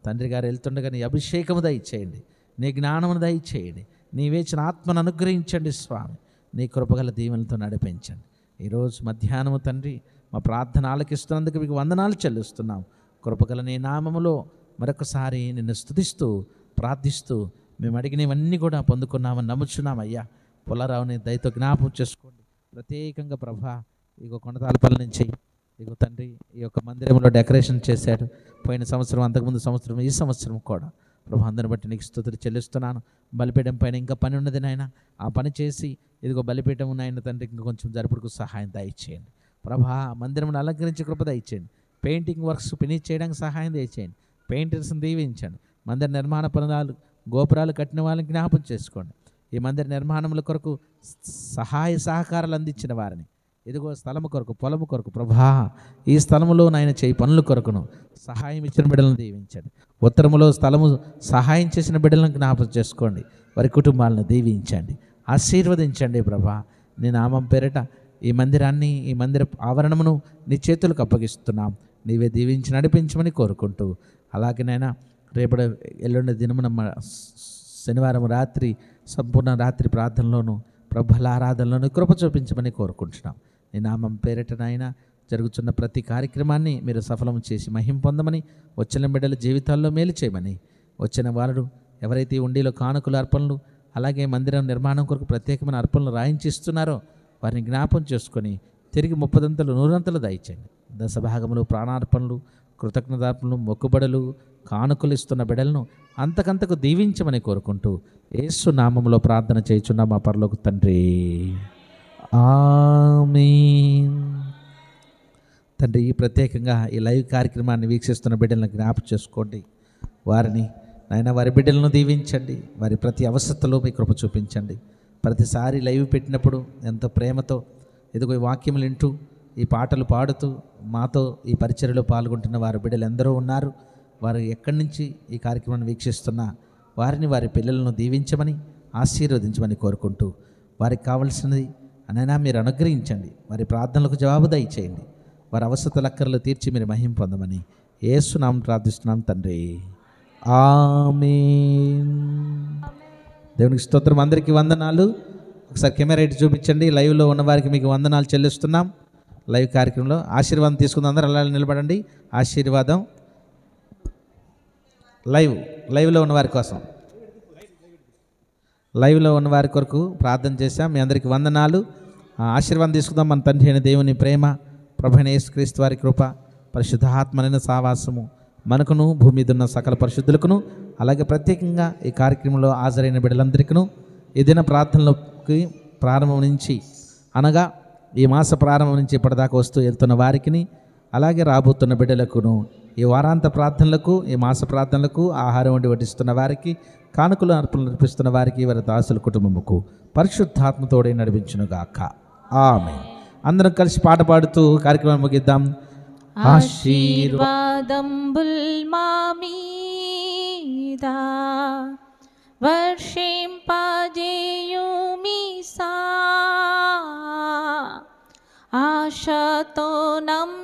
తండ్రి గారు వెళ్తుండగా నీ అభిషేకము దయచేయండి, నీ జ్ఞానమును దయచేయండి, నీ వేచిన ఆత్మను అనుగ్రహించండి స్వామి. నీ కృపగల దీవెనలతో నడిపించండి. ఈరోజు మధ్యాహ్నము తండ్రి మా ప్రార్థన ఆలకిస్తున్నందుకు మీకు వందనాలు చెల్లిస్తున్నాం. కృపగల నీ నామములో మరొకసారి నిన్ను స్తుతిస్తూ ప్రార్థిస్తూ మేము అడిగినవన్నీ కూడా పొందుకున్నామని నమ్ముచున్నామయ్యా. పుల్లారావుని దయతో జ్ఞాపకం చేసుకోండి. ప్రత్యేకంగా ప్రభా ఇగో కొండతాలపల్లి నుంచి ఇగో తండ్రి ఈ యొక్క మందిరంలో డెకరేషన్ చేశాడు. పోయిన సంవత్సరం, అంతకుముందు సంవత్సరం, ఈ సంవత్సరం కూడా ప్రభా అందరిని బట్టి నీకు స్తుతులు చెల్లిస్తున్నాను. బలిపీఠం పైన ఇంకా పని ఉన్నది నాయన, ఆ పని చేసి ఇదిగో బలిపీఠం నాయన తండ్రి ఇంకా కొంచెం జరుపుడుకు సహాయం దయచేయండి ప్రభా. మందిరంను అలంకరించి కృప దయచేయండి. పెయింటింగ్ వర్క్స్ ఫినిష్ చేయడానికి సహాయం దయచేయండి. పెయింటర్స్ని దీవించండి. మందిర నిర్మాణ పనులు గోపురాలు కట్టిన వాళ్ళని జ్ఞాపకం చేసుకోండి. ఈ మందిర నిర్మాణముల కొరకు సహాయ సహకారాలు అందించిన వారిని ఇదిగో స్థలము కొరకు, పొలము కొరకు ప్రభా ఈ స్థలములో నాయన చేయి పనుల కొరకును సహాయం ఇచ్చిన బిడ్డలను దీవించండి. ఉత్తరములో స్థలము సహాయం చేసిన బిడ్డలను జ్ఞాపకం చేసుకోండి. వారి కుటుంబాలను దీవించండి, ఆశీర్వదించండి ప్రభా. నీ నామం పేరిట ఈ మందిరాన్ని, ఈ మందిర ఆవరణమును నీ చేతులకు అప్పగిస్తున్నాం. నీవే దీవించి నడిపించమని కోరుకుంటూ, అలాగేనైనా రేపటి ఎల్లుండి దినమున శనివారం రాత్రి సంపూర్ణ రాత్రి ప్రార్థనలోను ప్రభుల ఆరాధనలోను కృప చూపించమని కోరుకుంటున్నాం. నీ నామం పేరిటనైనా జరుగుతున్న ప్రతి కార్యక్రమాన్ని మీరు సఫలం చేసి మహిమ పొందమని, వచ్చిన బిడ్డల జీవితాల్లో మేలు చేయమని, వచ్చిన వారు ఎవరైతే ఉండిలో కానుకలు అర్పణలు అలాగే మందిరం నిర్మాణం కొరకు ప్రత్యేకమైన అర్పణలు రాయించిస్తున్నారో వారిని జ్ఞాపం చేసుకొని తిరిగి 30 100 దయచేయండి. దశభాగములు, ప్రాణార్పణలు, కృతజ్ఞతార్పణలు, మొక్కుబడులు, కానుకలు ఇస్తున్న బిడ్డలను అంతకంతకు దీవించమని కోరుకుంటూ యేసు నామములో ప్రార్థన చేయుచున్నాం మా పరలోక తండ్రి, ఆమేన్. తండ్రి, ఈ ప్రత్యేకంగా ఈ లైవ్ కార్యక్రమాన్ని వీక్షిస్తున్న బిడ్డలను జ్ఞాపకం చేసుకోండి. వారిని నాయన వారి బిడ్డలను దీవించండి. వారి ప్రతి అవసరతలో మీ కృప చూపించండి. ప్రతిసారి లైవ్ పెట్టినప్పుడు ఎంతో ప్రేమతో ఇదిగో ఈ వాక్యములు వింటూ, ఈ పాటలు పాడుతూ మాతో ఈ పరిచర్యలో పాల్గొంటున్న వారి బిడ్డలు ఎందరో ఉన్నారు. వారు ఎక్కడి నుంచి ఈ కార్యక్రమాన్ని వీక్షిస్తున్నా వారిని, వారి పిల్లలను దీవించమని, ఆశీర్వదించమని కోరుకుంటూ, వారికి కావలసినది అనైనా మీరు అనుగ్రహించండి. వారి ప్రార్థనలకు జవాబు దయచేయండి. వారి అవసరతల అక్కర్లు తీర్చి మీరు మహిమ పొందమని యేసు నామమున ప్రార్థిస్తున్నాం తండ్రి, ఆమేన్. దేవునికి స్తోత్రం. అందరికీ వందనాలు. ఒకసారి కెమెరా ఇటు చూపించండి. లైవ్లో ఉన్న వారికి మీకు వందనాలు చెల్లిస్తున్నాం. లైవ్ కార్యక్రమంలో ఆశీర్వాదం తీసుకుందాం. అందరూ అలా నిలబడండి. ఆశీర్వాదం లైవ్లో ఉన్న వారి కోసం, లైవ్లో ఉన్న వారి కొరకు ప్రార్థన చేశాం. మీ అందరికీ వందనాలు. ఆశీర్వాదం తీసుకుందాం. మన తండ్రి అయిన దేవుని ప్రేమ, ప్రభువైన యేసుక్రీస్తు వారి కృప, పరిశుద్ధాత్మనైన సావాసము మనకును భూమి మీద ఉన్న సకల పరిశుద్ధులకును, అలాగే ప్రత్యేకంగా ఈ కార్యక్రమంలో హాజరైన బిడ్డలందరికీ ఈ దిన ప్రార్థనలోకి ప్రారంభం నుంచి, అనగా ఈ మాస ప్రారంభం నుంచి ఇప్పటిదాకా వస్తూ వెళ్తున్న వారికి, అలాగే రాబోతున్న బిడ్డలకును, ఈ వారాంత ప్రార్థనలకు, ఈ మాస ప్రార్థనలకు ఆహారం వండి వడ్డిస్తున్న వారికి, కానుకలు అర్పణలు అర్పిస్తున్న వారికి, వారి దాసుల కుటుంబముకు పరిశుద్ధాత్మతోడే నడిపించునుగాక, ఆమేన్. అందరం కలిసి పాట పాడుతూ కార్యక్రమం ముగిద్దాం. ఆశీర్వాదంబుల్ మా మీద వర్షింపజేయుమీసా, ఆశతో నమ్మియున్నాము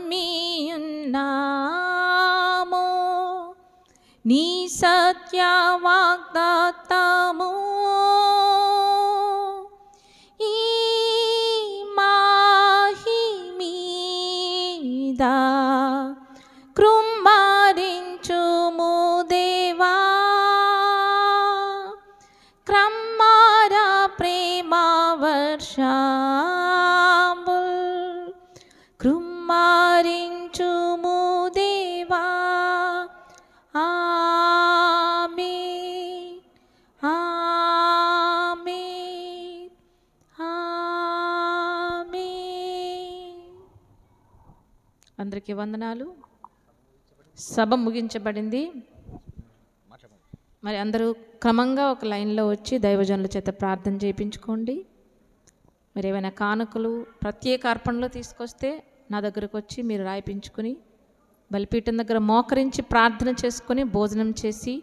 నీ సత్య వాగ్దానము. ఈ మాహి మీద కృమ్మరించుము దేవా, క్రమ్మార ప్రేమ వర్షాంబుల్ కృమ్మరించుము దేవా, ఆమేన్, ఆమేన్, ఆమేన్. అందరికీ వందనాలు. సభ ముగించబడింది. మరి అందరూ క్రమంగా ఒక లైన్లో వచ్చి దైవజనుల చేత ప్రార్థన చేయించుకోండి. మరి ఏమైనా కానుకలు, ప్రత్యేక అర్పణలు తీసుకొస్తే నా దగ్గరకు వచ్చి మీరు రాయిపించుకుని బలిపీఠం దగ్గర మోకరించి ప్రార్థన చేసుకొని భోజనం చేసి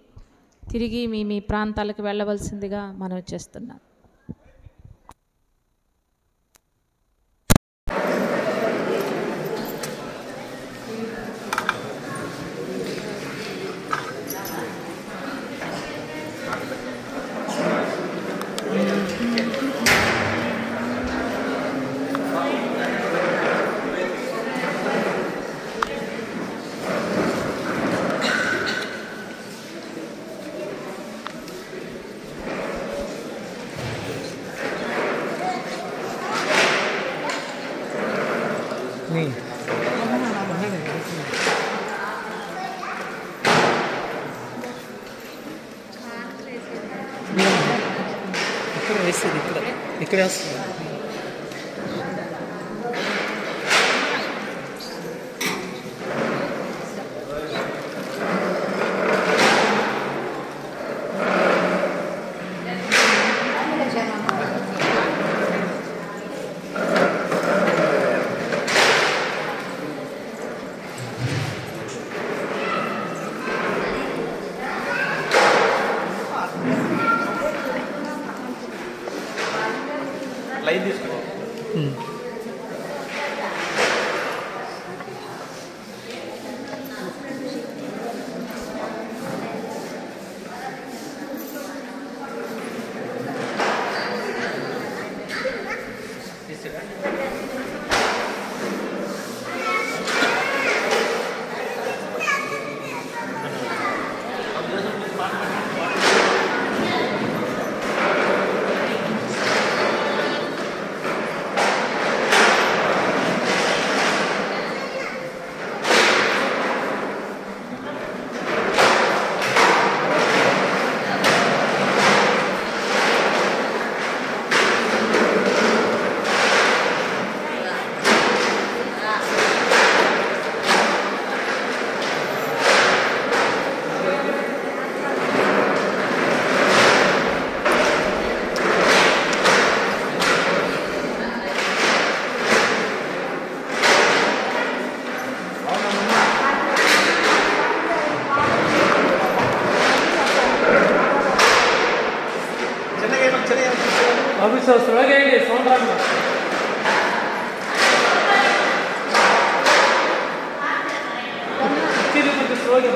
తిరిగి మీ మీ ప్రాంతాలకు వెళ్ళవలసిందిగా మనవి చేస్తున్నాను. ఇక్కడ వేసేది ఇక్కడే వస్తుంది. లైన్ తీసుకో. అభిశ్వాసండి సౌందర్యంగా కొంచెం స్లోగా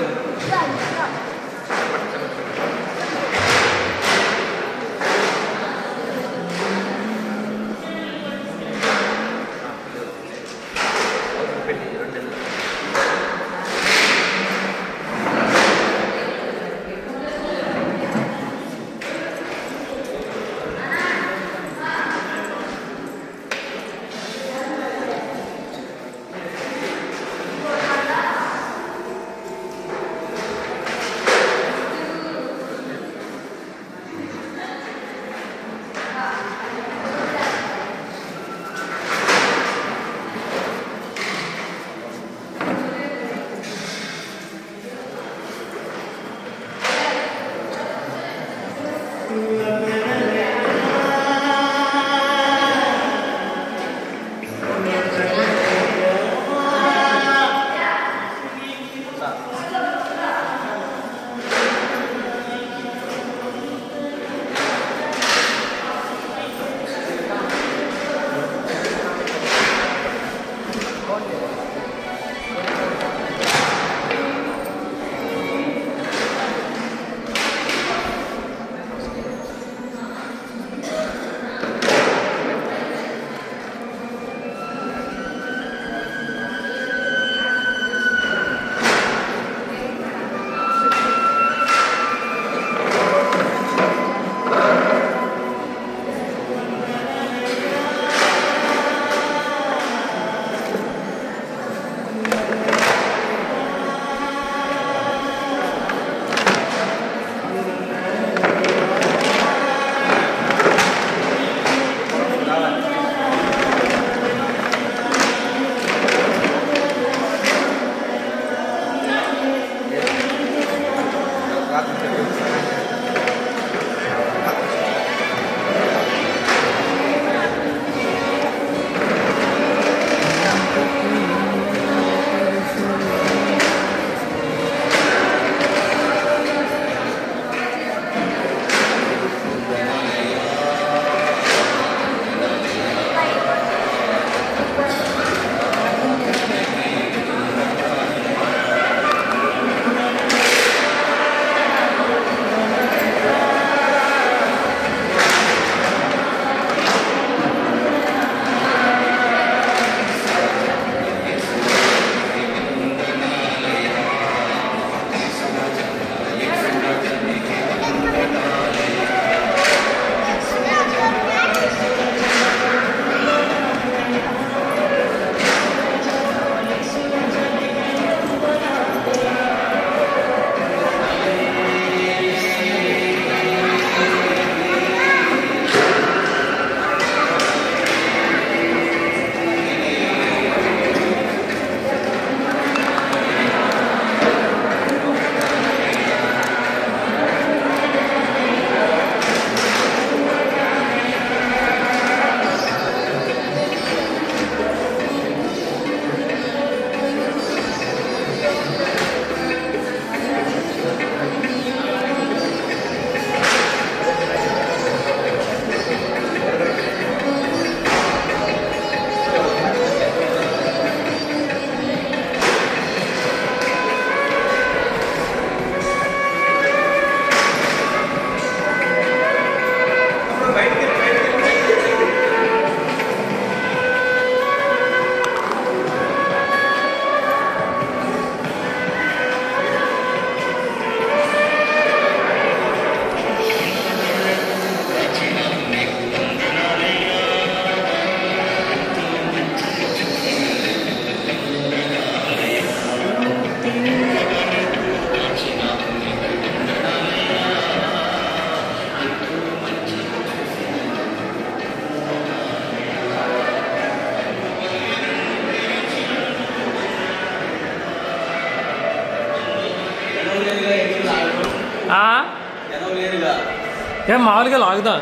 ఏం మామూలుగా లాగుదా?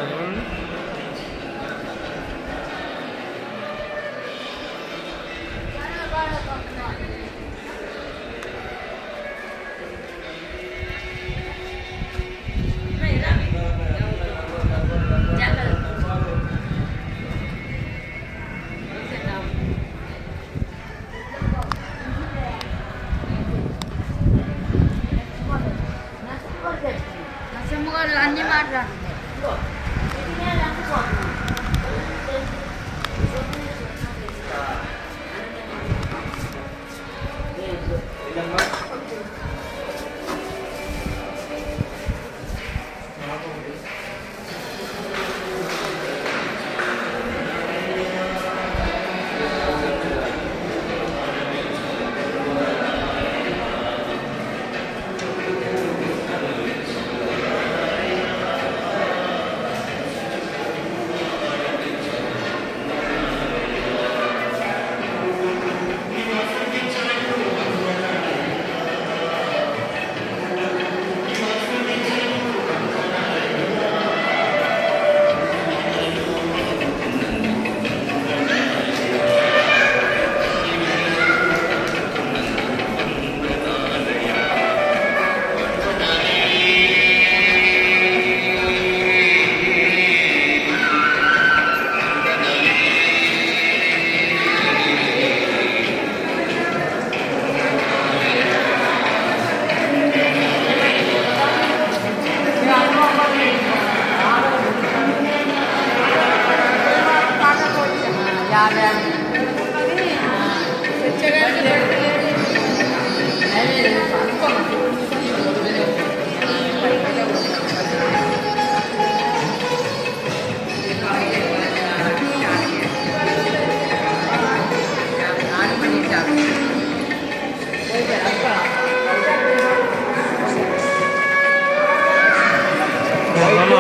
అన్ని మాట్లాడుతుంది.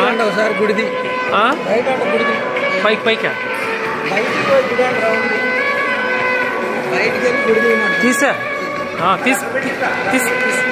అంటే ఒకసారి గుడిది గుడిది పైకి పైకా తీసా తీసి తీసి తీసి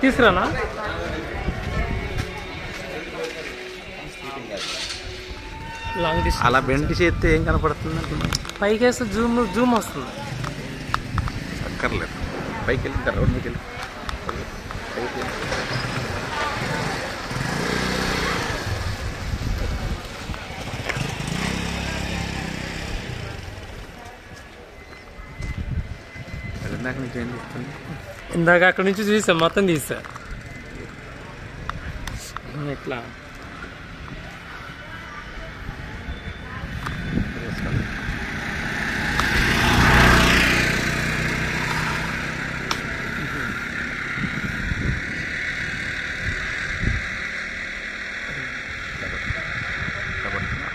తీసుకురానా లాంగ్ డిస్టెన్స్ అలా బెండ్ చేస్తే ఏం కనపడుతుంది అనుకున్నాను. పైకి వేస్తే జూమ్ వస్తుంది. అక్కర్లేదు, పైకి వెళ్ళి రోడ్ మీదకి వెళ్ళి ఇందాక నుంచి ఏం చేస్తుంది. ఇందాక అక్కడి నుంచి చూసా, మొత్తం తీసా. ఎట్లా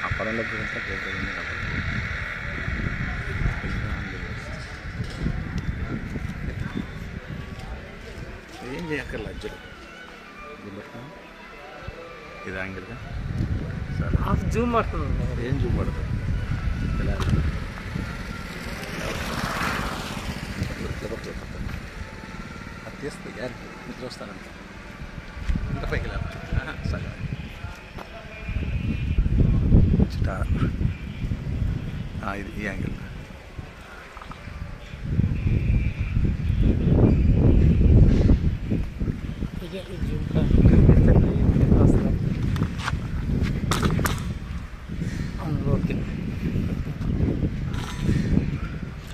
అప్పడంలో ఏం చేయక్కర్లేదు. అజ్జలు ఇది యాంగిల్గా సరే జూమ్ పడుతుంది. ఏం జూమ్ పడుతుంది. ఇలా అది తీస్తుంది గ్యారెంటీ. మీరు చూస్తానంట ఇంత పైకి లేదు. సరే ఇది ఈ యాంగిల్. ఓకే,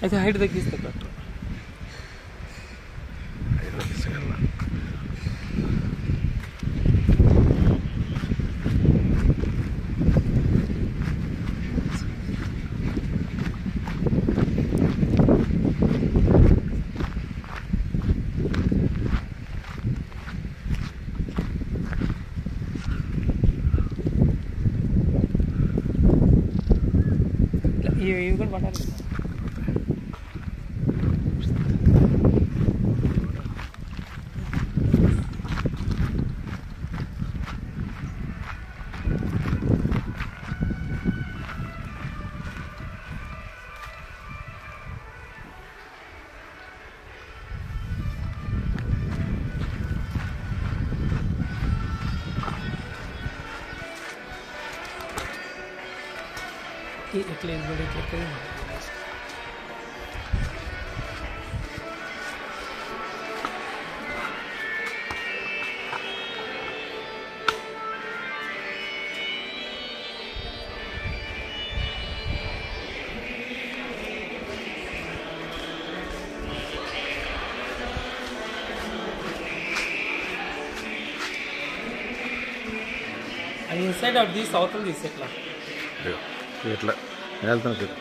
అయితే హైట్ తగ్గిస్తే బెటర్. ఇవి కూడా పడాలి. ఇట్లా ఇట్లా ఇన్సైడ్ అవుట్ తీసి అవతల తీసి ఎట్లా ఇట్లా వెళ్తున్నా.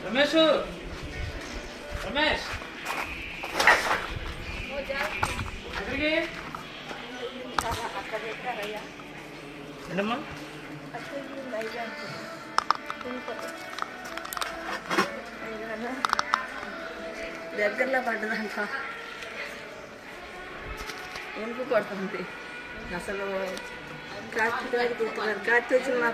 రమేష్ రమేష్ ఎక్కడికి ఏంటమ్మా? దగ్గరలో పడ్డదంట, వణుకు పడుతుంది అసలు. కార్తీక్ వచ్చిన మా